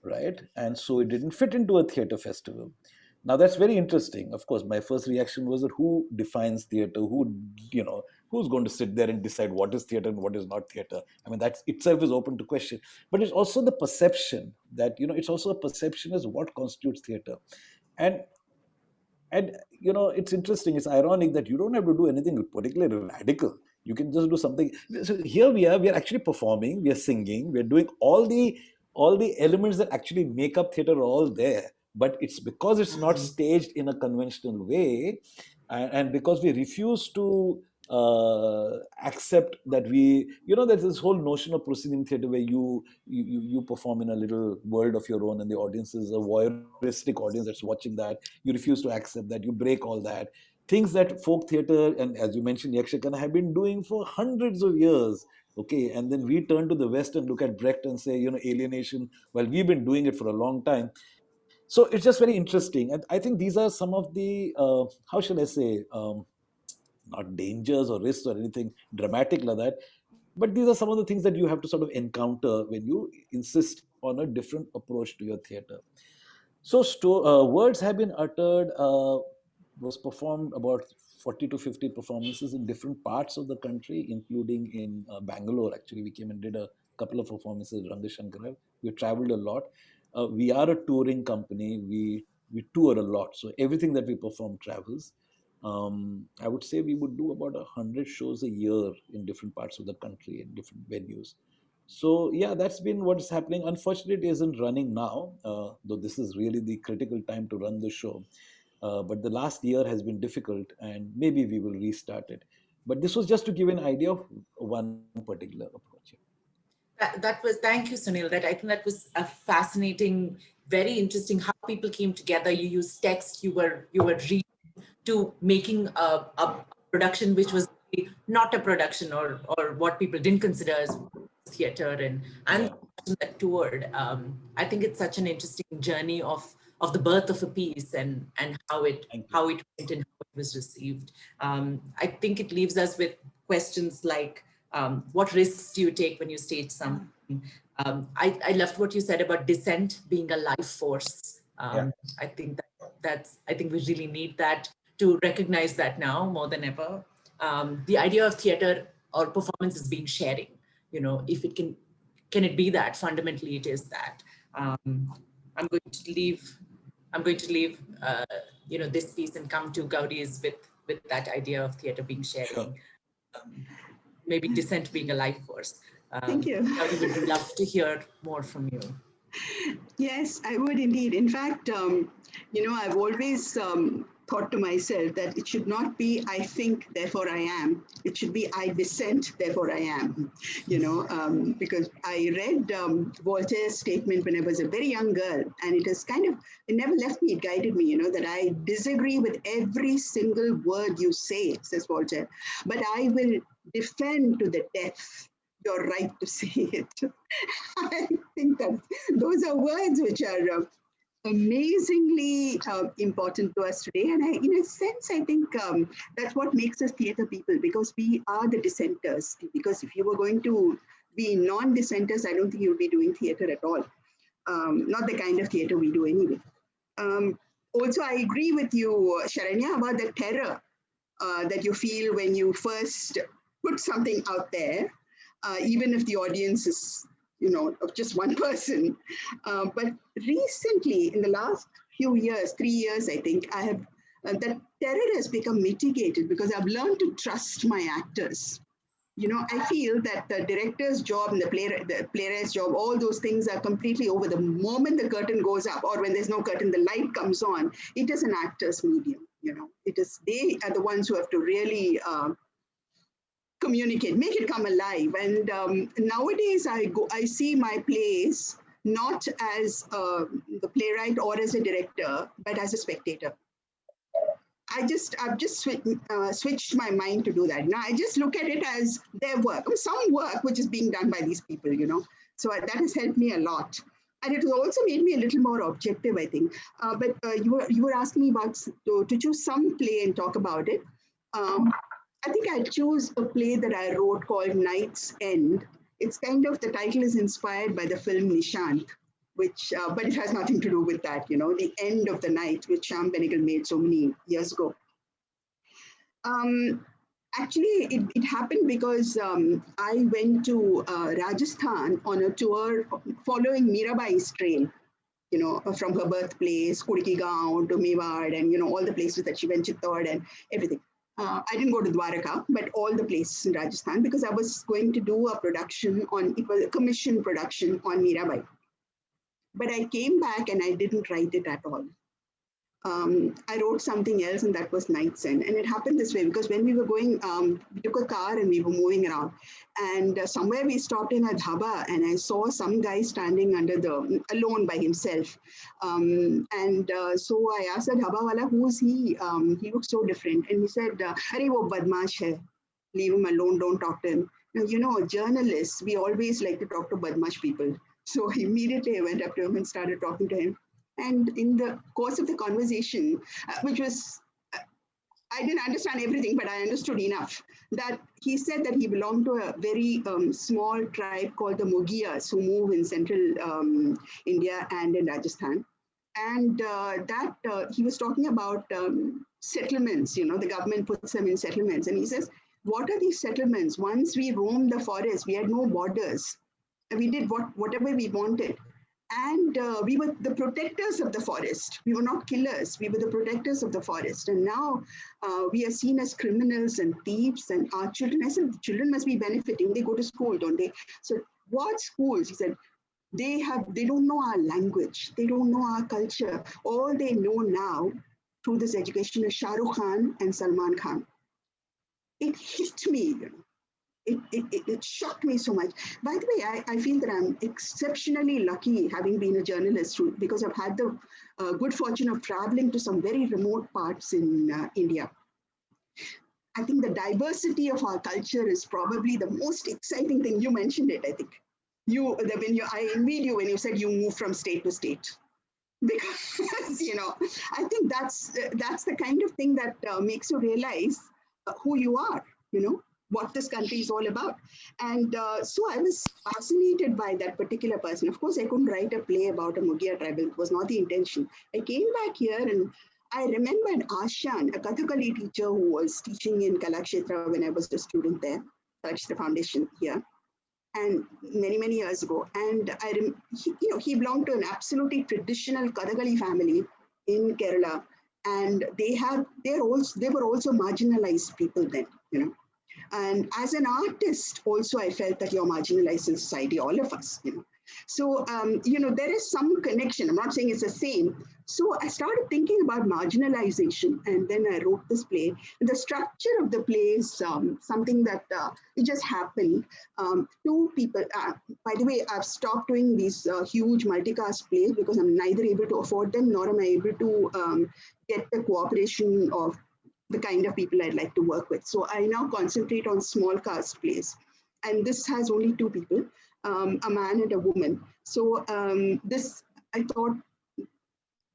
right? And so it didn't fit into a theater festival. Now that's very interesting. Of course, my first reaction was that who defines theater? Who's going to sit there and decide what is theater and what is not theater? I mean, that itself is open to question. But it's also the perception that, it's also a perception as what constitutes theater. And it's interesting, it's ironic that you don't have to do anything particularly radical. You can just do something. So here we are actually performing, we are singing, we're doing all the elements that actually make up theater are all there. But it's because it's not staged in a conventional way, and because we refuse to accept that there's this whole notion of proceeding theater where you perform in a little world of your own and the audience is a voyeuristic audience that's watching that. You refuse to accept that. You break all that. Things that folk theater and, as you mentioned, Yakshagana have been doing for hundreds of years. Okay, and then we turn to the West and look at Brecht and say, alienation. Well, we've been doing it for a long time. So it's just very interesting. And I think these are some of the, how shall I say, not dangers or risks or anything dramatic like that, but these are some of the things that you have to sort of encounter when you insist on a different approach to your theater. So words have been uttered, was performed about 40 to 50 performances in different parts of the country, including in Bangalore. Actually, we came and did a couple of performances at Rangashankar. We traveled a lot. We are a touring company. We tour a lot. So everything that we perform travels. I would say we would do about 100 shows a year in different parts of the country in different venues. So yeah, that's been what's happening. Unfortunately, it isn't running now, though this is really the critical time to run the show. But the last year has been difficult, and maybe we will restart it. But this was just to give an idea of one particular approach. Thank you, Sunil. I think that was a fascinating, very interesting how people came together. You used text, you were reading to making a production which was not a production or what people didn't consider as theater and that toured. I think it's such an interesting journey of the birth of a piece and how it went and how it was received. I think it leaves us with questions like, what risks do you take when you stage something? I loved what you said about dissent being a life force. I think I think we really need that to recognize that now more than ever. The idea of theater or performance is being sharing. If it can it be that? Fundamentally, it is that. I'm going to leave this piece and come to Gowri's with that idea of theater being sharing. Sure. Maybe dissent being a life force. Thank you. Gowri would love to hear more from you. Yes, I would indeed. In fact, I've always thought to myself that it should not be I think, therefore I am. It should be I dissent, therefore I am. Because I read Voltaire's statement when I was a very young girl, and it never left me, it guided me, that I disagree with every single word you say, says Voltaire, but I will defend to the death your right to say it. I think that those are words which are amazingly important to us today. And in a sense, I think that's what makes us theatre people, because we are the dissenters. Because if you were going to be non-dissenters, I don't think you'll be doing theatre at all. Not the kind of theatre we do anyway. Also, I agree with you, Sharanya, about the terror that you feel when you first put something out there, even if the audience is, of just one person. But recently, in the last few years, 3 years, I think, I have that terror has become mitigated because I've learned to trust my actors. I feel that the director's job and the playwright's job, all those things are completely over. The moment the curtain goes up, or when there's no curtain, the light comes on, it is an actor's medium. They are the ones who have to really communicate, make it come alive. And nowadays I see my plays not as the playwright or as a director, but as a spectator. I've just switched my mind to do that. Now I just look at it as their work, some work which is being done by these people, So that has helped me a lot, and it has also made me a little more objective, I think. But you were asking me about to choose some play and talk about it. I think I'd choose a play that I wrote called Night's End. It's kind of, the title is inspired by the film Nishant, which, but it has nothing to do with that, the end of the night, which Shyam Benegal made so many years ago. Actually, it happened because I went to Rajasthan on a tour following Mirabai's trail, from her birthplace, Kudiki Gaon to Mewad, and, all the places that she went, Chittor and everything. I didn't go to Dwaraka, but all the places in Rajasthan, because I was going to do a production it was a commission production on Mirabai. But I came back and I didn't write it at all. I wrote something else, and that was Night's End. And it happened this way, because when we were going, we took a car and we were moving around. And somewhere we stopped in a dhaba, and I saw some guy standing alone by himself. So I asked the dhaba wala, who's he? He looked so different. And he said, Arey wo badmash hai. Leave him alone, don't talk to him. Now, journalists, we always like to talk to badmash people. So immediately I went up to him and started talking to him. And in the course of the conversation, which was, I didn't understand everything, but I understood enough, that he said that he belonged to a very small tribe called the Mogiyas, who move in central India and in Rajasthan. And he was talking about settlements, the government puts them in settlements. And he says, what are these settlements? Once we roamed the forest, we had no borders. We did whatever we wanted. And we were the protectors of the forest. We were not killers. We were the protectors of the forest. And now we are seen as criminals and thieves, and our children, I said, children must be benefiting. They go to school, don't they? So what schools? He said, they don't know our language. They don't know our culture. All they know now through this education is Shah Rukh Khan and Salman Khan. It hit me, It shocked me so much. By the way, I feel that I'm exceptionally lucky having been a journalist, because I've had the good fortune of traveling to some very remote parts in India. I think the diversity of our culture is probably the most exciting thing. You mentioned it, I think. I envied you when you said you move from state to state. Because, I think that's the kind of thing that makes you realize who you are, what this country is all about. And so I was fascinated by that particular person. Of course, I couldn't write a play about a Mugia tribal. It was not the intention. I came back here and I remembered Ashan, a Kathakali teacher who was teaching in Kalakshetra when I was a student there, Kalakshetra Foundation here, and many, many years ago. And he belonged to an absolutely traditional Kathakali family in Kerala. And they were also marginalized people then, And as an artist, also, I felt that you're marginalized in society, all of us, So, there is some connection. I'm not saying it's the same. So I started thinking about marginalization, and then I wrote this play. And the structure of the play is something that it just happened. Two people, by the way, I've stopped doing these huge multicast plays because I'm neither able to afford them, nor am I able to get the cooperation of the kind of people I'd like to work with. So I now concentrate on small cast plays. And this has only two people, a man and a woman. So I thought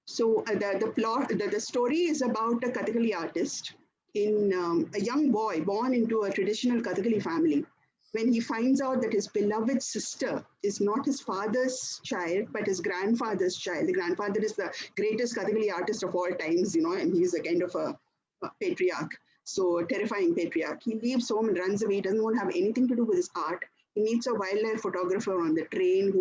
So the story is about a Kathakali artist in a young boy born into a traditional Kathakali family. When he finds out that his beloved sister is not his father's child, but his grandfather's child. The grandfather is the greatest Kathakali artist of all times, and he's a kind of a patriarch. So terrifying patriarch. He leaves home and runs away. He doesn't want to have anything to do with his art. He meets a wildlife photographer on the train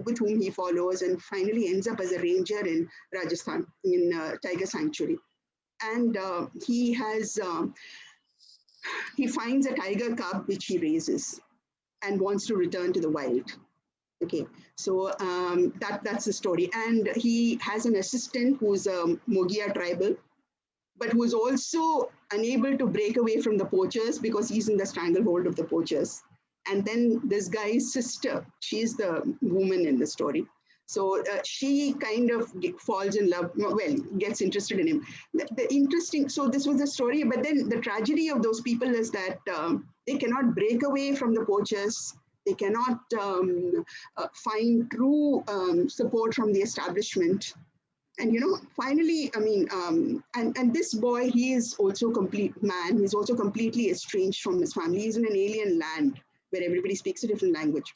with whom he follows, and finally ends up as a ranger in Rajasthan in tiger sanctuary. And he finds a tiger cub which he raises and wants to return to the wild. Okay, so that's the story. And he has an assistant who's a Mogia tribal, but who is also unable to break away from the poachers because he's in the stranglehold of the poachers. And then this guy's sister, she's the woman in the story. So she kind of falls in love, well, gets interested in him. The interesting, so this was the story, but then the tragedy of those people is that they cannot break away from the poachers. They cannot find true support from the establishment. And finally, I mean, and this boy, he is also complete man. He's also completely estranged from his family. He's in an alien land where everybody speaks a different language.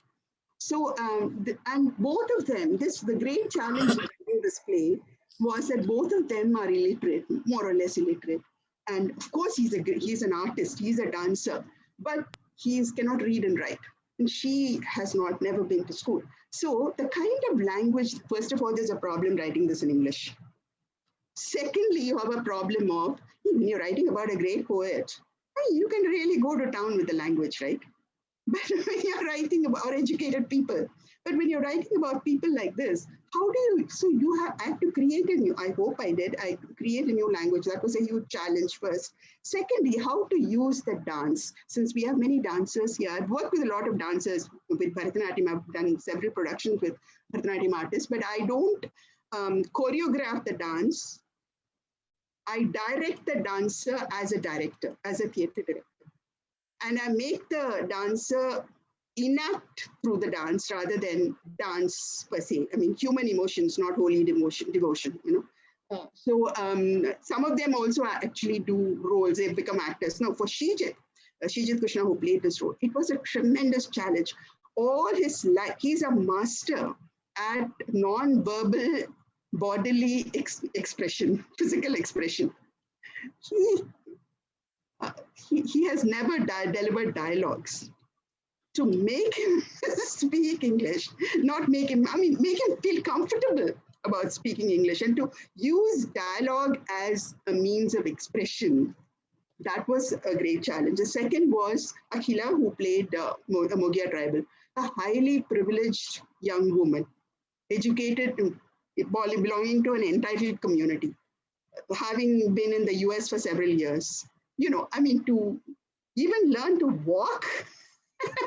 So, and both of them, the great challenge in this play was that both of them are illiterate, more or less illiterate. And of course, he's an artist, he's a dancer, but he cannot read and write. And she has never been to school. So the kind of language, first of all, there's a problem writing this in English. Secondly, you have a problem of, when you're writing about a great poet, you can really go to town with the language, right? But when you're writing about educated people, but when you're writing about people like this, I had to create a new, I hope I did, I create a new language. That was a huge challenge first. Secondly, how to use the dance. Since we have many dancers here, I've worked with a lot of dancers with Bharatanatyam. I've done several productions with Bharatanatyam artists, but I don't choreograph the dance. I direct the dancer as a director, as a theatre director. And I make the dancer enact through the dance rather than dance per se. I mean, human emotions, not holy devotion, So some of them also actually do roles. They become actors. Now, for Shijit Krishna, who played this role, it was a tremendous challenge. All his life, he's a master at non-verbal bodily expression, physical expression. He has never delivered dialogues. To make him speak English, make him feel comfortable about speaking English, and to use dialogue as a means of expression, that was a great challenge. The second was Akhila, who played a Mogia tribal, a highly privileged young woman, educated, belonging to an entitled community, having been in the US for several years. To even learn to walk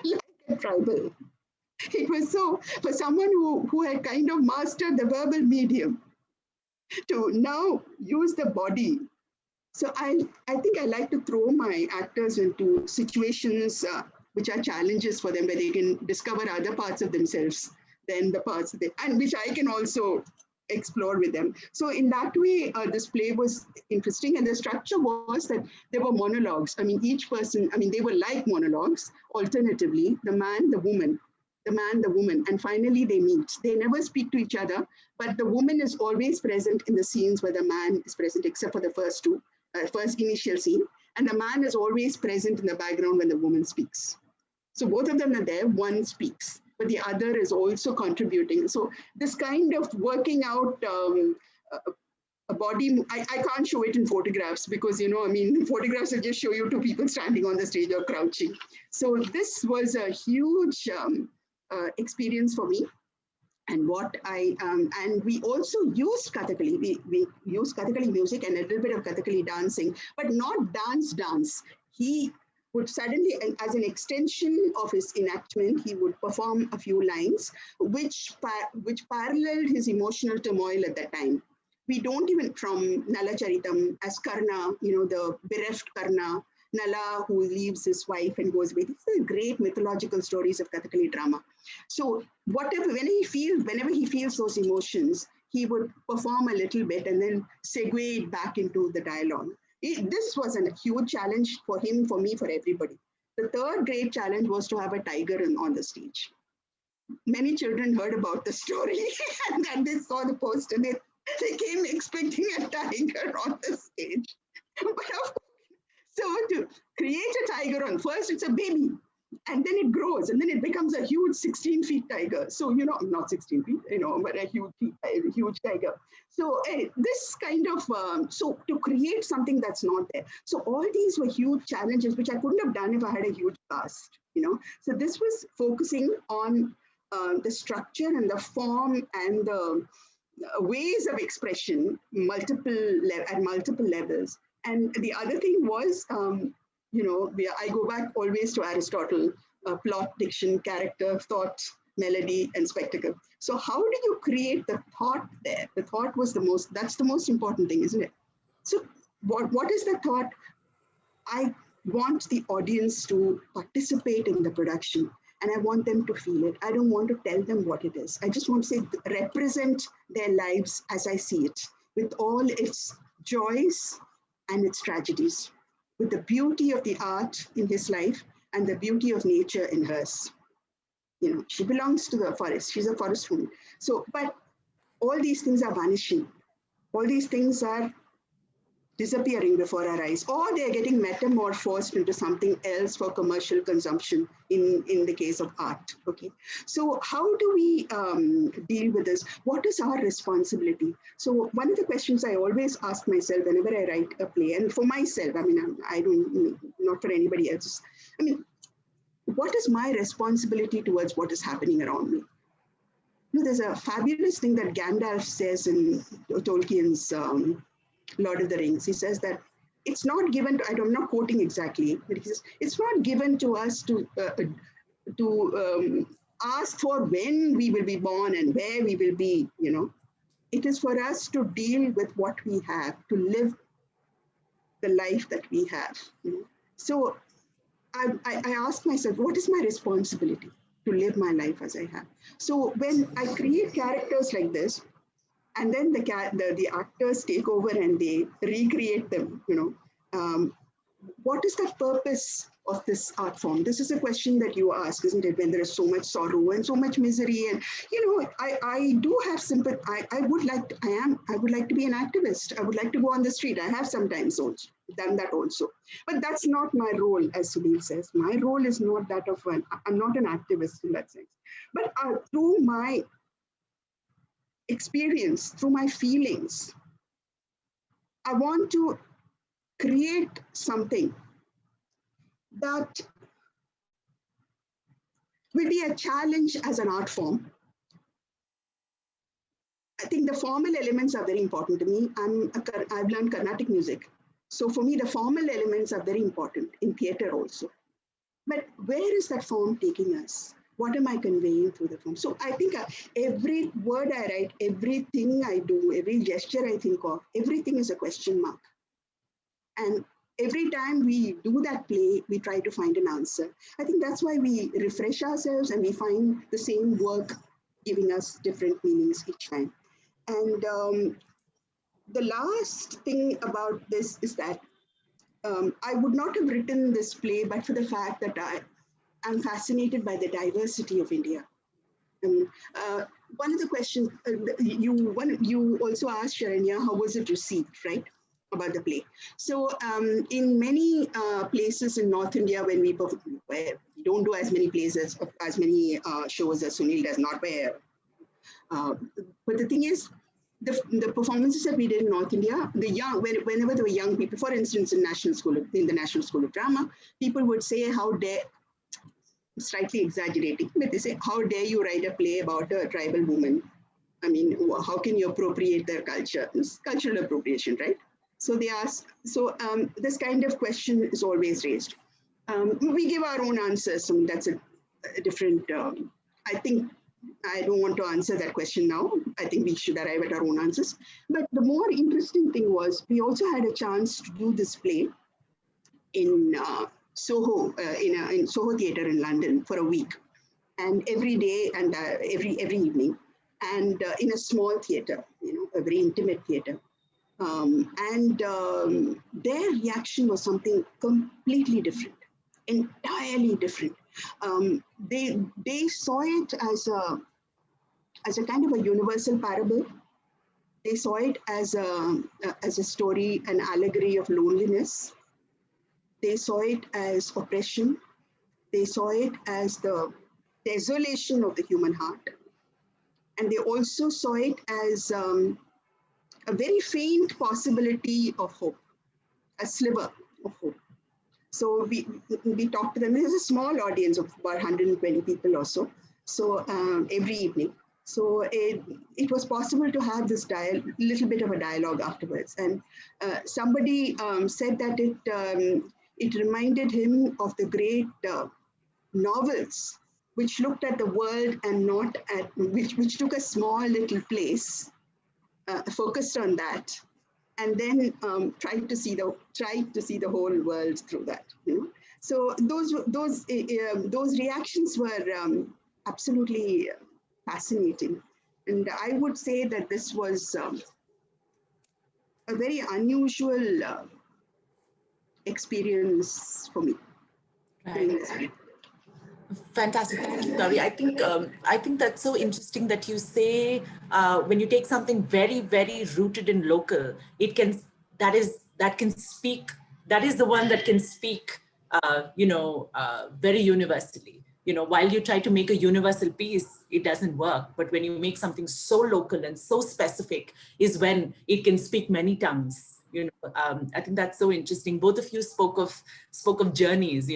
like a tribal. It was so, for someone who had kind of mastered the verbal medium, to now use the body. So I think I like to throw my actors into situations which are challenges for them, where they can discover other parts of themselves than the parts and which I can also explore with them. So in that way, this play was interesting. And the structure was that there were monologues. I mean, each person, they were like monologues, alternatively, the man, the woman, and finally they meet. They never speak to each other, but the woman is always present in the scenes where the man is present, except for the first initial scene. And the man is always present in the background when the woman speaks. So both of them are there, one speaks, but the other is also contributing. So this kind of working out a body, I can't show it in photographs because, photographs will just show you two people standing on the stage or crouching. So this was a huge experience for me. And and we also used Kathakali. We used Kathakali music and a little bit of Kathakali dancing, but not dance. He would suddenly, as an extension of his enactment, he would perform a few lines, which paralleled his emotional turmoil at that time. We don't even, from Nala Charitam, as Karna, the bereft Karna, Nala who leaves his wife and goes away. These are great mythological stories of Kathakali drama. So whenever he feels those emotions, he would perform a little bit and then segue it back into the dialogue. This was a huge challenge for him, for me, for everybody. The third great challenge was to have a tiger on the stage. Many children heard about the story and then they saw the poster. They came expecting a tiger on the stage. So to create a tiger first it's a baby, and then it grows, and then it becomes a huge 16 feet tiger. So, not 16 feet, but a huge tiger. So this kind of, so to create something that's not there. So all these were huge challenges, which I couldn't have done if I had a huge cast, So this was focusing on the structure and the form and the ways of expression, at multiple levels. And the other thing was, I go back always to Aristotle, plot, diction, character, thought, melody, and spectacle. So how do you create the thought there? The thought was that's the most important thing, isn't it? So what is the thought? I want the audience to participate in the production, and I want them to feel it. I don't want to tell them what it is. I just want to say, represent their lives as I see it, with all its joys and its tragedies, with the beauty of the art in his life and the beauty of nature in hers. She belongs to the forest. She's a forest woman. So, but all these things are vanishing. All these things are disappearing before our eyes, or they're getting metamorphosed into something else for commercial consumption in the case of art. Okay, so how do we deal with this? What is our responsibility? So one of the questions I always ask myself whenever I write a play, and for myself, I don't, not for anybody else. What is my responsibility towards what is happening around me? There's a fabulous thing that Gandalf says in Tolkien's Lord of the Rings. He says that it's not given to, I'm not quoting exactly, but he says, it's not given to us to ask for when we will be born and where we will be, It is for us to deal with what we have, to live the life that we have. So I ask myself, what is my responsibility to live my life as I have? So when I create characters like this, and then the actors take over and they recreate them, what is the purpose of this art form? This is a question that you ask, isn't it? When there is so much sorrow and so much misery, and I do have sympathy. I would like to be an activist. I would like to go on the street. I have sometimes also done that also, but that's not my role, as Sunil says. My role is not that of I'm not an activist in that sense. But through my experience, through my feelings, I want to create something that will be a challenge as an art form. I think the formal elements are very important to me. I've learned Carnatic music. So for me, the formal elements are very important in theater also. But where is that form taking us? What am I conveying through the form? So I think every word I write, everything I do, every gesture I think of, everything is a question mark. And every time we do that play, we try to find an answer. I think that's why we refresh ourselves and we find the same work giving us different meanings each time. And the last thing about this is that I would not have written this play but for the fact that I'm fascinated by the diversity of India. One of the questions, you also asked, Sharanya, how was it received, right, about the play? So in many places in North India, when we don't do as many plays as many shows as Sunil does, not where. But the thing is, the performances that we did in North India, whenever there were young people, for instance, in the National School of Drama, people would say, how dare, slightly exaggerating, but they say, how dare you write a play about a tribal woman? How can you appropriate their culture? It's cultural appropriation, right? So they ask, this kind of question is always raised. We give our own answers, so that's a different, I think, I don't want to answer that question now. I think we should arrive at our own answers. But the more interesting thing was, we also had a chance to do this play in Soho, in Soho Theatre in London for a week, and every day and every evening. and in a small theater, a very intimate theater. Their reaction was something completely different, entirely different. They saw it as a kind of a universal parable. They saw it as a story, an allegory of loneliness. They saw it as oppression. They saw it as the desolation of the human heart. And they also saw it as a very faint possibility of hope, a sliver of hope. So we talked to them. There's a small audience of about 120 people or so. So every evening. So it was possible to have this little bit of a dialogue afterwards. And somebody said that it reminded him of the great novels which looked at the world and not at, which took a small little place, focused on that, and then tried to see the whole world through that. So those reactions were absolutely fascinating, and I would say that this was a very unusual experience for me. Right. Fantastic, thank you, Gowri. I think that's so interesting that you say when you take something very, very rooted in local, that is the one that can speak, very universally. While you try to make a universal piece, it doesn't work. But when you make something so local and so specific, is when it can speak many tongues. I think that's so interesting. Both of you spoke of journeys.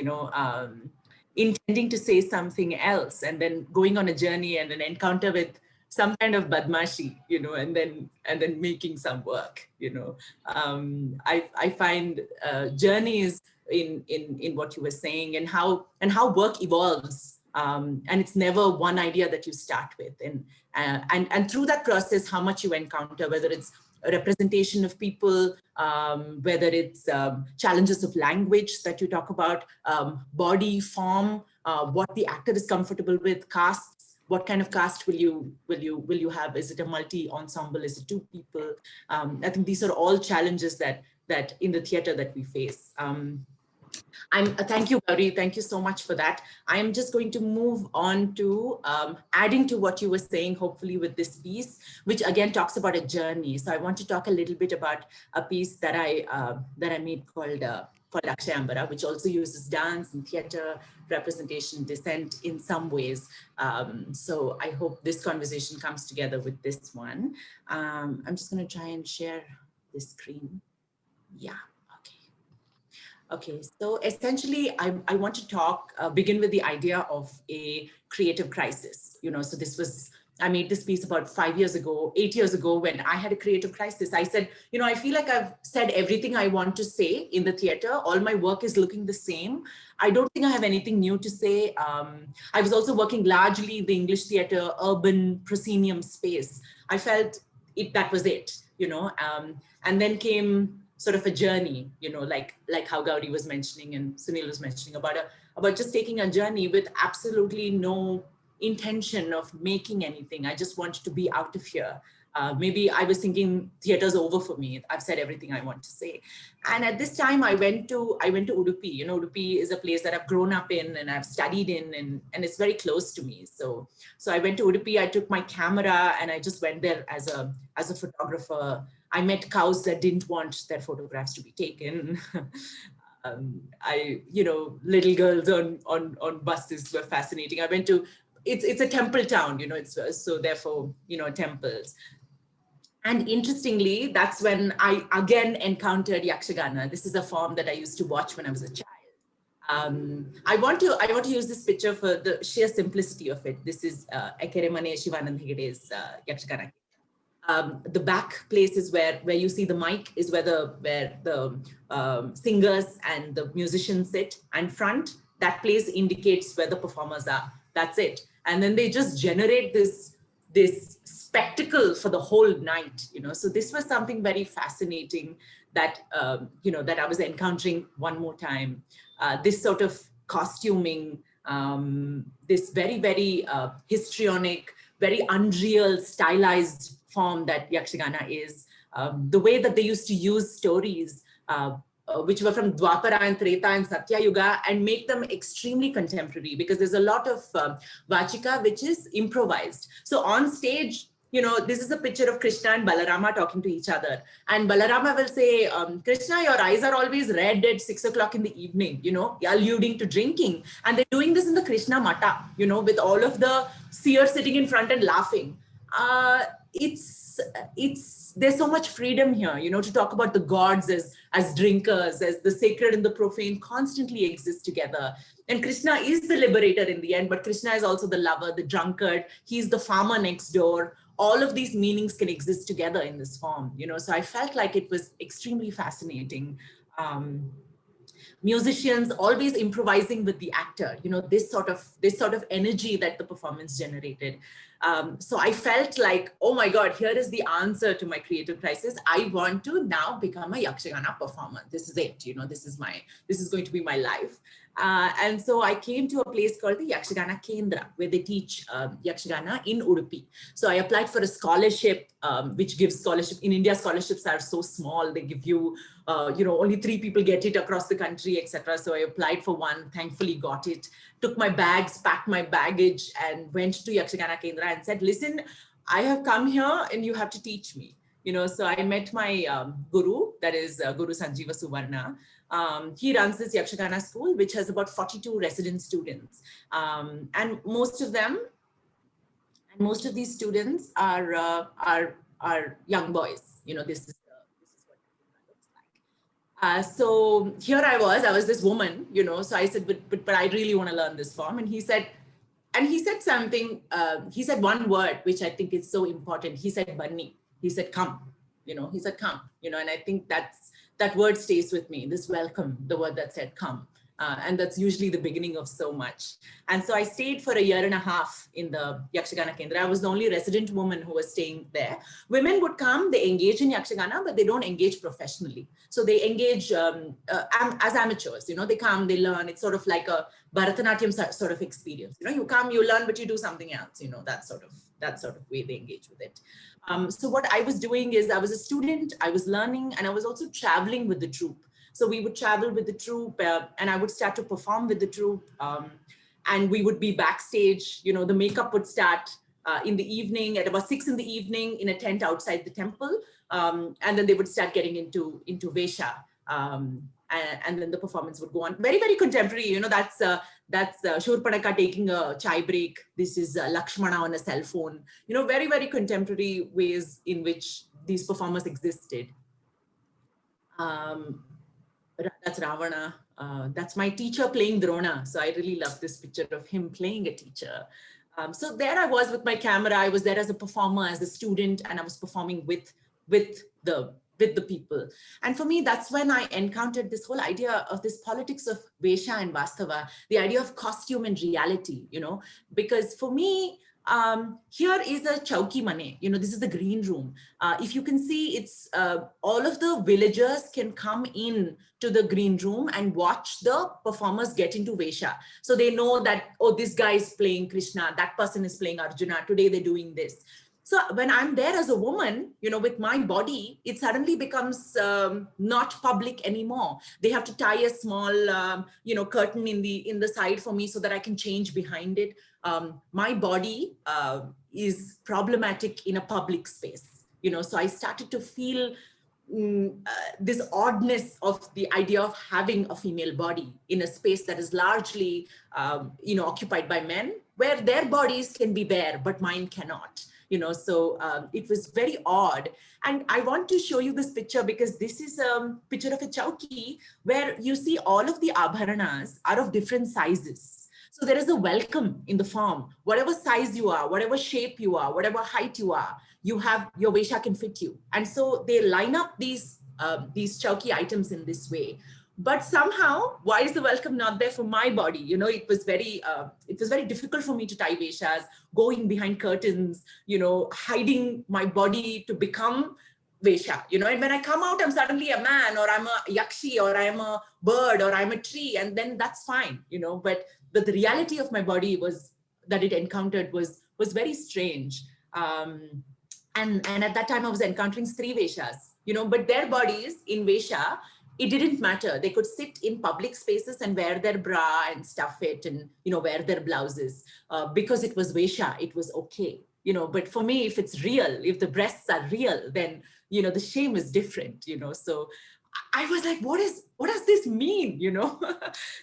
Intending to say something else and then going on a journey and an encounter with some kind of badmashi, and then making some work. I find journeys in what you were saying and how work evolves, and it's never one idea that you start with, and through that process, how much you encounter, whether it's a representation of people, whether it's challenges of language that you talk about, body form, what the actor is comfortable with, casts, what kind of cast will you have? Is it a multi-ensemble? Is it two people? I think these are all challenges that in the theater that we face. Thank you, Gowri. Thank you so much for that. I'm just going to move on to adding to what you were saying, hopefully with this piece, which again talks about a journey. So I want to talk a little bit about a piece that I made called Akshayambara, which also uses dance and theater representation, dissent in some ways. So I hope this conversation comes together with this one. I'm just going to try and share the screen. Yeah. Okay, so essentially, I want to begin with the idea of a creative crisis. So I made this piece about 8 years ago, when I had a creative crisis. I said, I feel like I've said everything I want to say in the theater. All my work is looking the same. I don't think I have anything new to say. I was also working largely in the English theater, urban proscenium space. I felt that was it, and then came sort of a journey, like how Gowri was mentioning and Sunil was mentioning about just taking a journey with absolutely no intention of making anything. I just wanted to be out of here. Maybe I was thinking theater's over for me. I've said everything I want to say. And at this time I went to Udupi. Udupi is a place that I've grown up in and I've studied in, and it's very close to me. So I went to Udupi, I took my camera and I just went there as a photographer. I met cows that didn't want their photographs to be taken. Little girls on buses were fascinating. I went to, it's a temple town, so therefore, temples. And interestingly, that's when I again encountered Yakshagana. This is a form that I used to watch when I was a child. I want to use this picture for the sheer simplicity of it. This is Ekeremane Shivanand Hegede's Yakshagana. The back place is where you see the mic is where the singers and the musicians sit, and front, that place indicates where the performers are. That's it. And then they just generate this spectacle for the whole night, So this was something very fascinating that, that I was encountering one more time. This sort of costuming, this very, very histrionic, very unreal, stylized form that Yakshagana is. The way that they used to use stories, which were from Dwapara and Treta and Satya Yuga, and make them extremely contemporary, because there's a lot of Vachika which is improvised. So on stage, you know, this is a picture of Krishna and Balarama talking to each other. And Balarama will say, Krishna, your eyes are always red at 6 o'clock in the evening, you know, alluding to drinking. And they're doing this in the Krishna Mata, you know, with all of the seers sitting in front and laughing. There's so much freedom here, you know, to talk about the gods as drinkers, as the sacred and the profane constantly exist together. And Krishna is the liberator in the end, but Krishna is also the lover, the drunkard. He's the farmer next door. All of these meanings can exist together in this form, you know. So I felt like it was extremely fascinating. Musicians always improvising with the actor, you know, this sort of energy that the performance generated. So I felt like, oh my God, here is the answer to my creative crisis. I want to now become a Yakshagana performer. This is it, you know, this is going to be my life. And so I came to a place called the Yakshagana Kendra, where they teach Yakshagana in Udupi. So I applied for a scholarship, which gives scholarship. In India, scholarships are so small. They give you, you know, only 3 people get it across the country, etc. So I applied for one, thankfully got it, took my bags, packed my baggage, and went to Yakshagana Kendra and said, listen, I have come here and you have to teach me. You know, so I met my guru, that is Guru Sanjeeva Suvarna. He runs this Yakshagana school, which has about 42 resident students. And most of these students are young boys. You know, this is what it looks like. So here I was this woman, you know, so I said, but I really want to learn this form. And he said something, he said one word, which I think is so important. He said, Bunny. He said, come, you know, he said, come, you know, and I think that word stays with me, this welcome, the word that said, come. And that's usually the beginning of so much. And so I stayed for a year and a half in the Yakshagana Kendra. I was the only resident woman who was staying there. Women would come, they engage in Yakshagana, but they don't engage professionally. So they engage as amateurs, you know, they come, they learn. It's sort of like a Bharatanatyam sort of experience. You know, you come, you learn, but you do something else, you know, that sort of way they engage with it. So what I was doing is I was a student, I was learning, and I was also traveling with the troupe. So we would travel with the troupe and I would start to perform with the troupe, and we would be backstage. You know, the makeup would start in the evening at about 6 in the evening in a tent outside the temple. And then they would start getting into Vesha. And then the performance would go on. Very, very contemporary. You know, that's Shurpanaka taking a chai break. This is Lakshmana on a cell phone. You know, very, very contemporary ways in which these performers existed. That's Ravana. That's my teacher playing Drona. So I really love this picture of him playing a teacher. So there I was with my camera. I was there as a performer, as a student, and I was performing with the people. And for me, that's when I encountered this whole idea of this politics of Vesha and Vastava, the idea of costume and reality, you know, because for me, here is a chowki mane, you know, this is the green room. If you can see, it's all of the villagers can come in to the green room and watch the performers get into Vesha. So they know that, oh, this guy is playing Krishna, that person is playing Arjuna, today they're doing this. So when I'm there as a woman, you know, with my body, it suddenly becomes not public anymore. They have to tie a small, you know, curtain in the side for me so that I can change behind it. My body is problematic in a public space, you know, so I started to feel this oddness of the idea of having a female body in a space that is largely, you know, occupied by men, where their bodies can be bare, but mine cannot. You know, so it was very odd. And I want to show you this picture because this is a picture of a chowki where you see all of the abharanas are of different sizes. So there is a welcome in the form. Whatever size you are, whatever shape you are, whatever height you are, you have, your Vesha can fit you. And so they line up these chowki items in this way. But somehow, why is the welcome not there for my body? You know, it was very difficult for me to tie Veshas, going behind curtains, you know, hiding my body to become Vesha, you know, and when I come out, I'm suddenly a man, or I'm a yakshi, or I'm a bird, or I'm a tree, and then that's fine, you know, but the reality of my body was that it encountered was was very strange. And at that time I was encountering three Veshas, but their bodies in Vesha, it didn't matter. They could sit in public spaces and wear their bra and stuff it and, wear their blouses because it was Vesha, it was okay. But for me, if it's real, if the breasts are real, then, the shame is different, so I was like, what does this mean?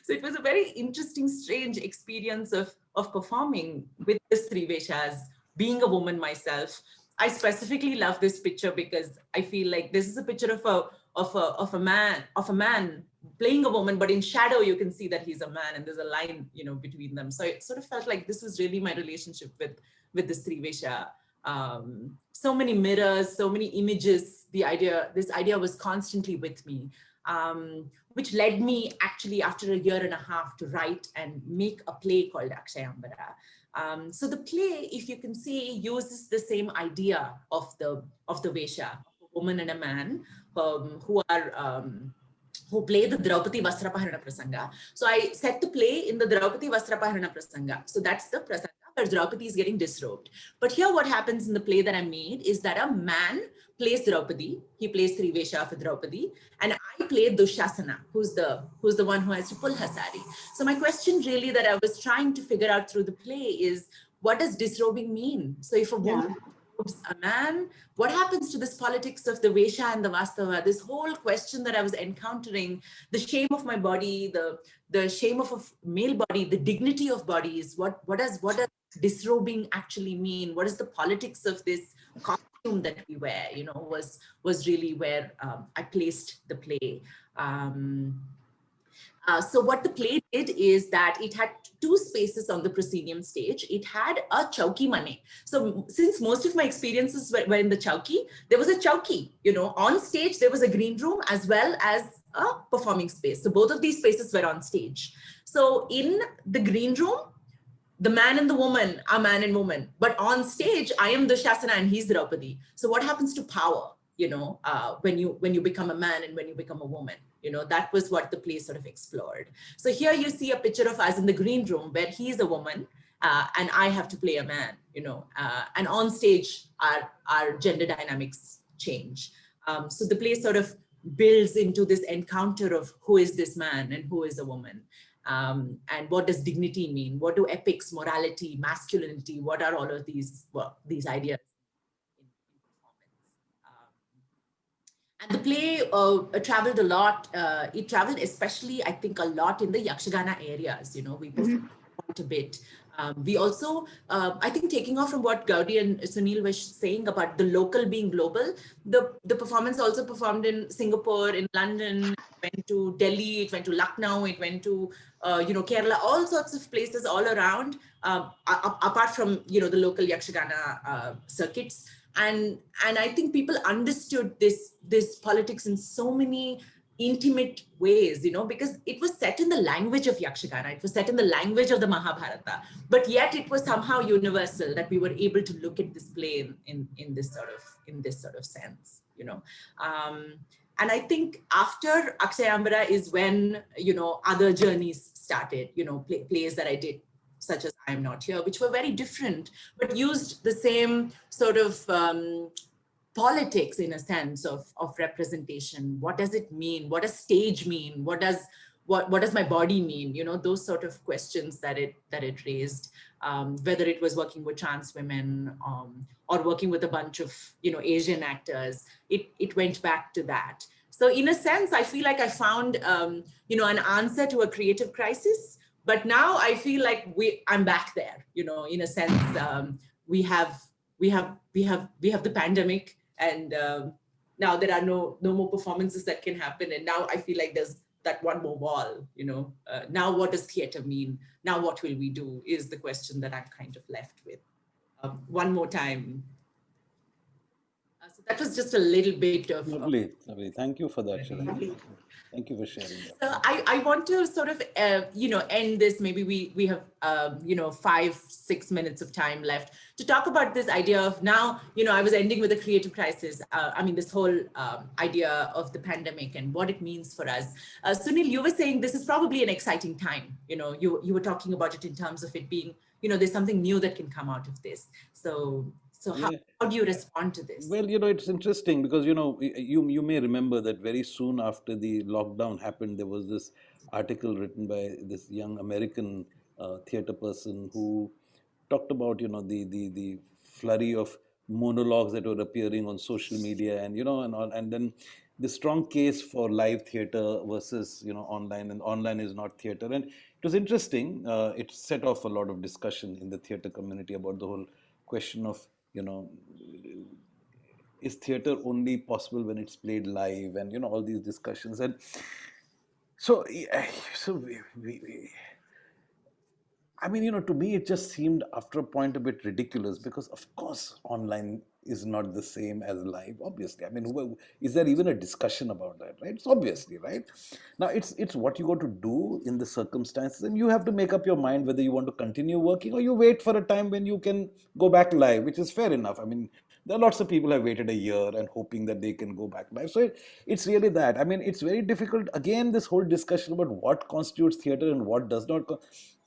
So it was a very interesting, strange experience of performing with this three Veshas, being a woman myself. I specifically love this picture because I feel like this is a picture of a man playing a woman, but in shadow you can see that he's a man, and there's a line, between them. So it sort of felt like this was really my relationship with this three Vesha. So many mirrors, so many images. This idea was constantly with me, which led me actually after a year and a half to write and make a play called Akshayambara. So the play, if you can see, uses the same idea of the Vesha, a woman and a man who play the Draupadi Vastrapaharana Prasanga. So I set the play in the Draupadi Vastrapaharana Prasanga. So that's the Prasanga where Draupadi is getting disrobed. But here what happens in the play that I made is that a man plays Draupadi. He plays three Vesha for Draupadi. And I play Dushasana, who's the one who has to pull her sari. So my question really that I was trying to figure out through the play is, what does disrobing mean? So if a woman robes a man, what happens to this politics of the Vesha and the Vastava? This whole question that I was encountering, the shame of my body, the shame of a male body, the dignity of bodies, what does disrobing actually mean? What is the politics of this costume that we wear, was really where I placed the play. So what the play did is that it had two spaces on the proscenium stage. It had a chowki mane. So since most of my experiences were in the chowki, there was a chowki, on stage, there was a green room as well as a performing space. So both of these spaces were on stage. So in the green room, the man and the woman are man and woman, but on stage, I am Dushasana and he's Draupadi. So what happens to power, when you become a man and when you become a woman? That was what the play sort of explored. So here you see a picture of us in the green room where he's a woman and I have to play a man, and on stage our gender dynamics change. So the play sort of builds into this encounter of who is this man and who is a woman. And what does dignity mean? What do epics, morality, masculinity, what are all of these ideas in performance? And the play traveled a lot. It traveled especially, I think, a lot in the Yakshagana areas. We performed quite a bit. We also, I think, taking off from what Gowri and Sunil were saying about the local being global, the performance also performed in Singapore, in London, went to Delhi, it went to Lucknow, it went to Kerala, all sorts of places all around, apart from the local Yakshagana circuits. And I think people understood this politics in so many intimate ways, because it was set in the language of Yakshagana, it was set in the language of the Mahabharata, but yet it was somehow universal that we were able to look at this play in this sort of sense, and I think after Akshayambara is when, other journeys started, plays that I did, such as I Am Not Here, which were very different, but used the same sort of politics in a sense of representation. What does it mean? What does stage mean? What does my body mean? Those sort of questions that it raised, whether it was working with trans women or working with a bunch of, Asian actors, it went back to that. So in a sense, I feel like I found, an answer to a creative crisis, but now I feel like I'm back there, in a sense. We have the pandemic, and now there are no more performances that can happen. And now I feel like there's that one more wall, now what does theater mean? Now what will we do is the question that I'm kind of left with. One more time. So that was just a little bit of... Lovely. Thank you for that, Sharanya. Thank you for sharing that. So I want to sort of, end this. Maybe we have, 5-6 minutes of time left to talk about this idea of now, I was ending with a creative crisis. I mean, this whole idea of the pandemic and what it means for us. Sunil, you were saying this is probably an exciting time. You were talking about it in terms of it being, there's something new that can come out of this. So Yeah. how do you respond to this? Well, it's interesting because you may remember that very soon after the lockdown happened, there was this article written by this young American theater person who talked about the flurry of monologues that were appearing on social media, and and all, and then the strong case for live theater versus online, and online is not theater. And it was interesting. It set off a lot of discussion in the theater community about the whole question of you know is theater only possible when it's played live, and all these discussions. And so so I mean, to me, it just seemed after a point a bit ridiculous, because, of course, online is not the same as live. Obviously, I mean, is there even a discussion about that, right? It's obviously right. Now, it's what you got to do in the circumstances, and you have to make up your mind whether you want to continue working or you wait for a time when you can go back live, which is fair enough. I mean, there are lots of people who have waited a year and hoping that they can go back live. So it's really that. I mean, it's very difficult. Again, this whole discussion about what constitutes theater and what does not.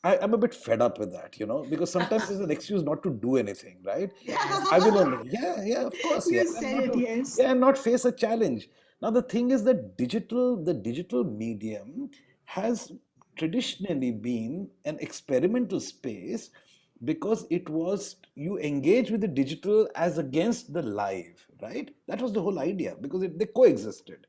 I'm a bit fed up with that, because sometimes it's an excuse not to do anything, right? Yes. I will only, yeah, of course, You yeah, said it, yes. yeah, and not face a challenge. Now the thing is that the digital medium has traditionally been an experimental space, because it was, you engage with the digital as against the live, right? That was the whole idea, because they coexisted.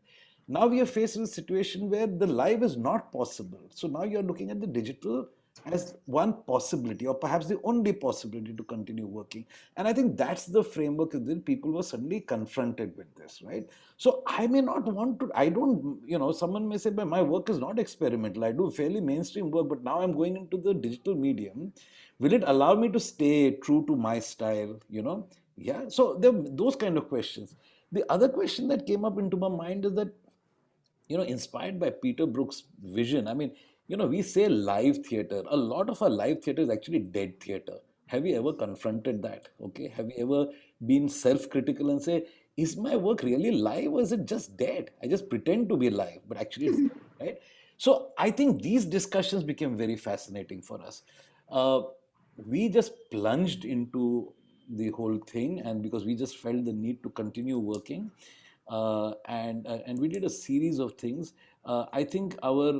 Now we are faced with a situation where the live is not possible. So now you're looking at the digital as one possibility, or perhaps the only possibility to continue working. And I think that's the framework that people were suddenly confronted with this, right? So I may not want to, I don't, someone may say, but my work is not experimental. I do fairly mainstream work, but now I'm going into the digital medium. Will it allow me to stay true to my style? Yeah. So there are those kind of questions. The other question that came up into my mind is that, inspired by Peter Brook's vision. I mean, we say live theater. A lot of our live theater is actually dead theater. Have you ever confronted that? Okay. Have you ever been self-critical and say, is my work really live, or is it just dead? I just pretend to be live, but actually it's dead, right? So I think these discussions became very fascinating for us. Uh, we just plunged into the whole thing, and because we just felt the need to continue working, and we did a series of things. I think our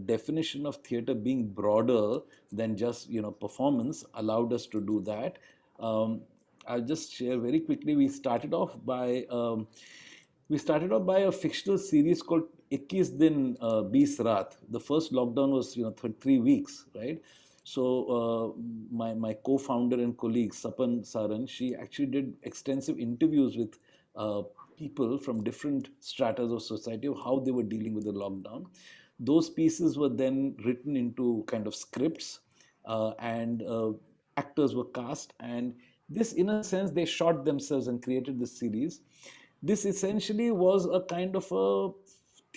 definition of theater being broader than just performance allowed us to do that. I'll just share very quickly. We started off by a fictional series called 21 Din 20 Raat. The first lockdown was 3 weeks, right? So my co-founder and colleague Sapan Saran, she actually did extensive interviews with uh, people from different stratas of society of how they were dealing with the lockdown. Those pieces were then written into kind of scripts, and actors were cast, and this, in a sense, they shot themselves and created this series. This essentially was a kind of a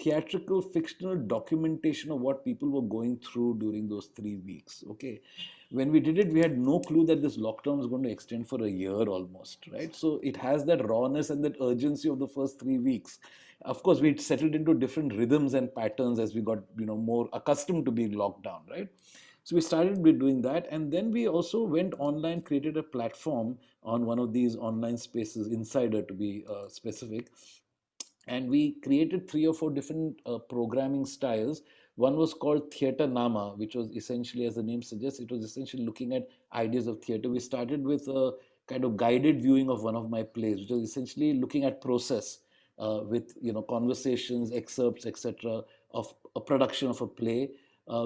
theatrical fictional documentation of what people were going through during those 3 weeks. Okay, when we did it, we had no clue that this lockdown was going to extend for a year almost, right? So it has that rawness and that urgency of the first 3 weeks. Of course, we settled into different rhythms and patterns as we got more accustomed to being locked down, right? So we started with doing that, and then we also went online, created a platform on one of these online spaces, Insider to be specific, and we created 3 or 4 different programming styles. One was called Theatre Nama, which was essentially, as the name suggests, it was essentially looking at ideas of theatre. We started with a kind of guided viewing of one of my plays, which was essentially looking at process, with conversations, excerpts, etc., of a production of a play.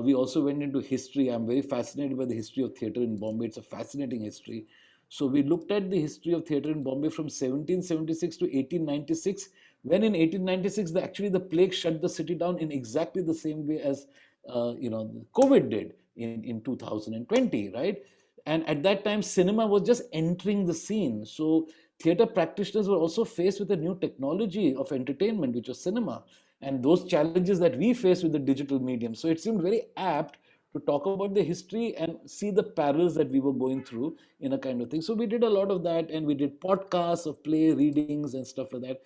We also went into history. I'm very fascinated by the history of theatre in Bombay. It's a fascinating history. So we looked at the history of theatre in Bombay from 1776 to 1896, when in 1896 the plague shut the city down in exactly the same way as COVID did in 2020, right? And at that time, cinema was just entering the scene. So theater practitioners were also faced with a new technology of entertainment, which was cinema, and those challenges that we face with the digital medium. So it seemed very apt to talk about the history and see the parallels that we were going through in a kind of thing. So we did a lot of that, and we did podcasts of play readings and stuff like that.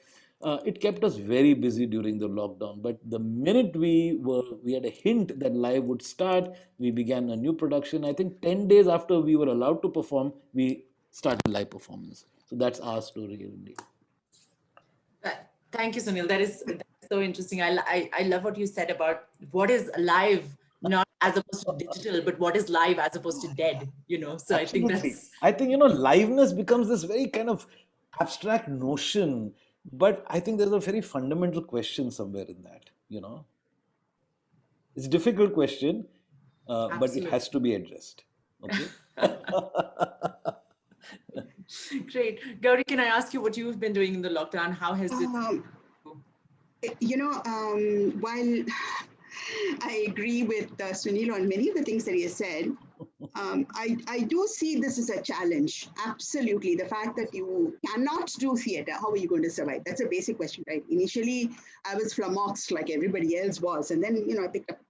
It kept us very busy during the lockdown. But the minute we had a hint that live would start, we began a new production. I think 10 days after we were allowed to perform, we started live performance. So that's our story, indeed. Thank you, Sunil. That's so interesting. I love what you said about what is live, not as opposed to digital, but what is live as opposed to dead. So Absolutely. I think liveness becomes this very kind of abstract notion, but I think there's a very fundamental question somewhere in that. It's a difficult question, but it has to be addressed. Okay. Great. Gowri, can I ask you what you've been doing in the lockdown? How has it? While I agree with Sunil on many of the things that he has said, I do see this as a challenge. Absolutely. The fact that you cannot do theater, how are you going to survive? That's a basic question, right? Initially, I was flummoxed like everybody else was. And then, I picked up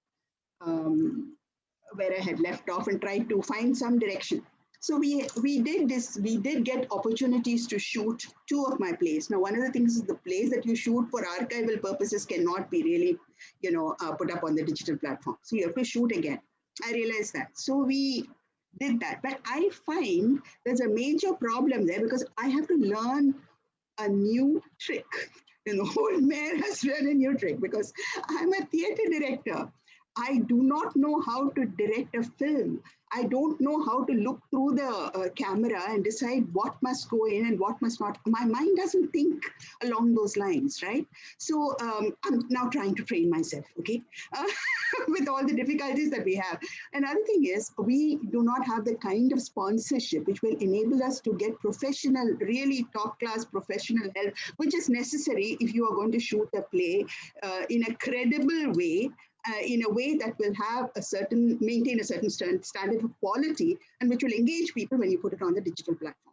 where I had left off and tried to find some direction. So we did get opportunities to shoot 2 of my plays. Now, one of the things is the plays that you shoot for archival purposes cannot be really, put up on the digital platform. So you have to shoot again. I realized that. So we did that. But I find there's a major problem there because I have to learn a new trick. The whole mayor has learned a new trick because I'm a theater director. I do not know how to direct a film. I don't know how to look through the camera and decide what must go in and what must not. My mind doesn't think along those lines, right? So I'm now trying to train myself, okay, with all the difficulties that we have. Another thing is we do not have the kind of sponsorship which will enable us to get professional, really top-class professional help, which is necessary if you are going to shoot a play in a credible way, in a way that will maintain a certain standard of quality and which will engage people when you put it on the digital platform.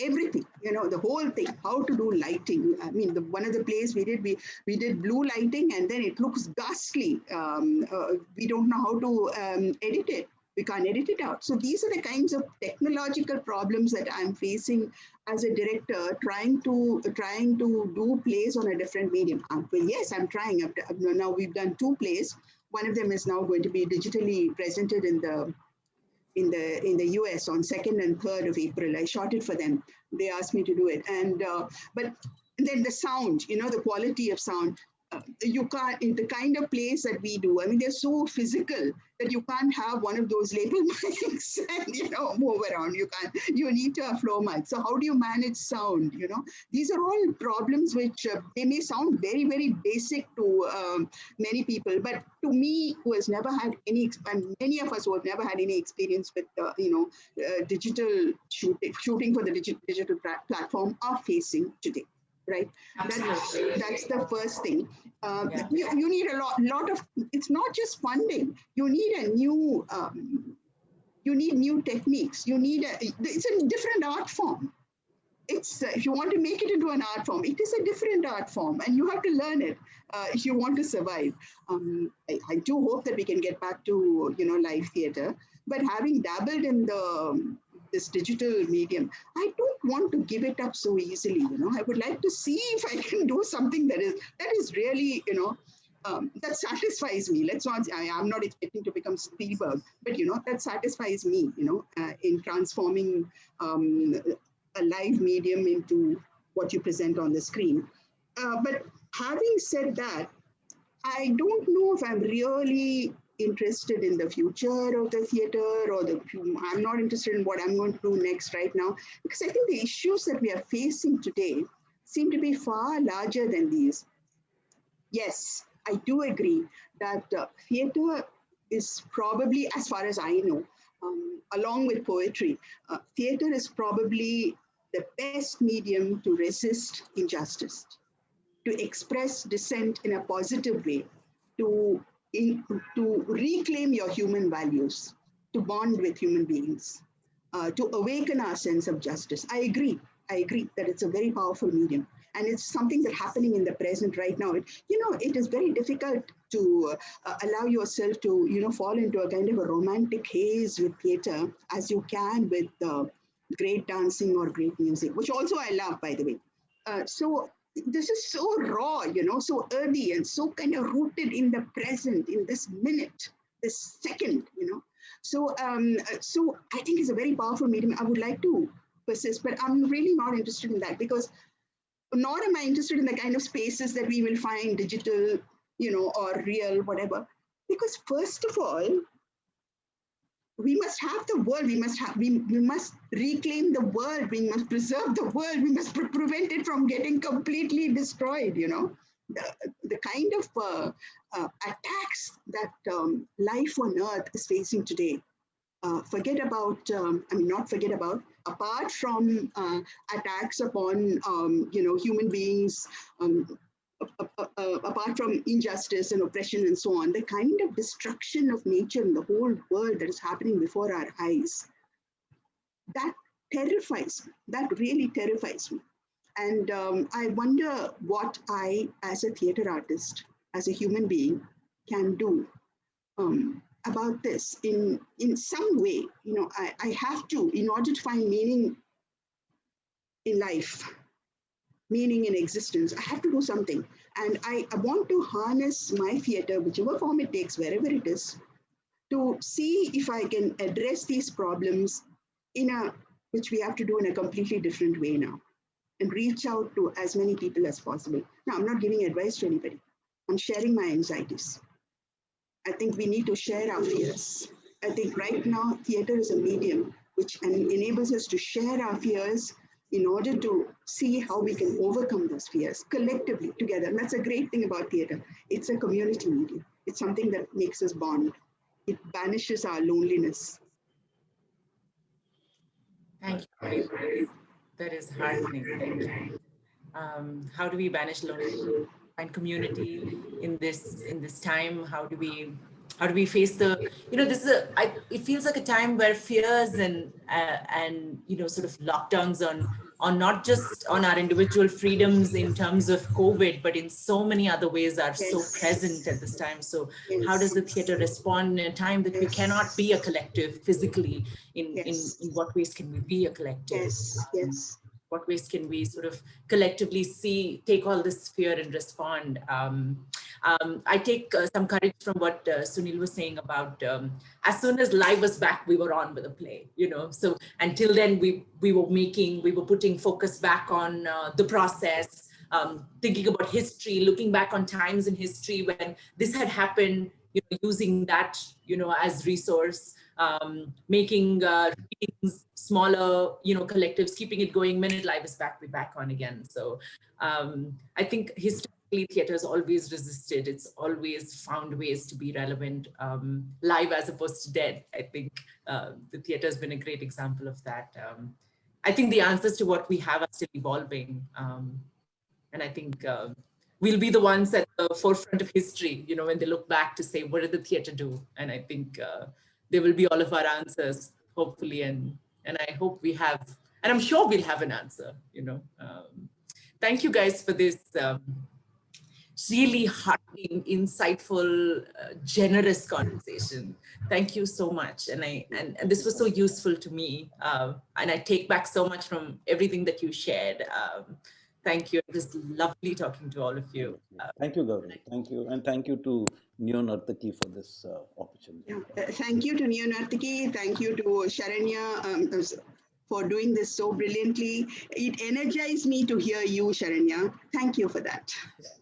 Everything, the whole thing, how to do lighting. I mean, one of the plays we did blue lighting and then it looks ghastly. We don't know how to edit it. We can't edit it out. So these are the kinds of technological problems that I'm facing as a director, trying to do plays on a different medium. Yes, I'm trying. Now we've done 2 plays. One of them is now going to be digitally presented in the US on 2nd and 3rd of April. I shot it for them. They asked me to do it, but then the sound, the quality of sound. You can't, in the kind of plays that we do, I mean, they're so physical that you can't have one of those label mics and, move around. You need to have floor mics. So how do you manage sound? These are all problems which they may sound very, very basic to many people, but to me, who has never had any, and many of us who have never had any experience with, digital shooting for the digital platform are facing today. Right. That's the first thing. You need a lot of. It's not just funding. You need new techniques. It's a different art form. It's if you want to make it into an art form, it is a different art form, and you have to learn it if you want to survive. I do hope that we can get back to live theater, but having dabbled in this digital medium, I don't want to give it up so easily. I would like to see if I can do something that is really, that satisfies me. I'm not expecting to become Spielberg, but that satisfies me, in transforming a live medium into what you present on the screen. But having said that, I don't know if I'm really interested in the future of the theater I'm not interested in what I'm going to do next right now, because I think the issues that we are facing today seem to be far larger than these. Yes, I do agree that theater is probably, as far as I know, along with poetry, theater is probably the best medium to resist injustice, to express dissent in a positive way, to reclaim your human values, to bond with human beings, to awaken our sense of justice. I agree. I agree that it's a very powerful medium. And it's something that's happening in the present right now. It is very difficult to allow yourself to, fall into a kind of a romantic haze with theater as you can with great dancing or great music, which also I love, by the way. So this is so raw, so early and so kind of rooted in the present, in this minute, this second, So, so I think it's a very powerful medium. I would like to persist, but I'm really not interested in that, because nor am I interested in the kind of spaces that we will find digital, or real, whatever. Because first of all, we must have the world. We must reclaim the world. We must preserve the world. We must prevent it from getting completely destroyed. The kind of attacks that life on Earth is facing today. Not forget about, apart from attacks upon, human beings, apart from injustice and oppression and so on, the kind of destruction of nature in the whole world that is happening before our eyes, that terrifies me. That really terrifies me. And I wonder what I, as a theater artist, as a human being, can do about this in some way. I have to, in order to find meaning in life, meaning in existence, I have to do something. And I want to harness my theater, whichever form it takes, wherever it is, to see if I can address these problems which we have to do in a completely different way now, and reach out to as many people as possible. Now, I'm not giving advice to anybody. I'm sharing my anxieties. I think we need to share our fears. I think right now, theater is a medium which enables us to share our fears in order to see how we can overcome those fears collectively together. And that's a great thing about theater. It's a community medium. It's something that makes us bond. It banishes our loneliness. Thank you. That is heartening. Thank you. How do we banish loneliness? Find community in this time? How do we face the, this is it feels like a time where fears and sort of lockdowns on not just on our individual freedoms in terms of COVID, but in so many other ways are so present at this time. So how does the theater respond in a time that we cannot be a collective physically? In what ways can we be a collective? Yes. What ways can we sort of collectively take all this fear and respond? I take some courage from what Sunil was saying about as soon as live was back, we were on with a play, So until then, we were putting focus back on the process, thinking about history, looking back on times in history when this had happened, using that, as resource, making readings smaller, collectives, keeping it going. Minute live is back, we're back on again. So I think historically theater has always resisted. It's always found ways to be relevant, live as opposed to dead. I think the theater has been a great example of that. I think the answers to what we have are still evolving. And I think we'll be the ones at the forefront of history, when they look back to say, what did the theater do? And I think there will be all of our answers, hopefully. And I hope we have, and I'm sure we'll have an answer, Thank you guys for this really heartening, insightful, generous conversation. Thank you so much. And this was so useful to me. And I take back so much from everything that you shared. Thank you. It was lovely talking to all of you. Thank you, Gowri. Thank you. And thank you to Neo Narthaki for this opportunity. Thank you to Neo Narthaki. Thank you to Sharanya for doing this so brilliantly. It energized me to hear you, Sharanya. Thank you for that.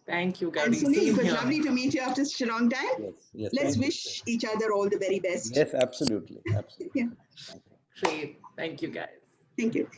Thank you, Gowri. And Sunil, it was lovely to meet you after such a long time. Yes. Let's wish each other all the very best. Yes, absolutely. Yeah. Great. Thank you, guys. Thank you.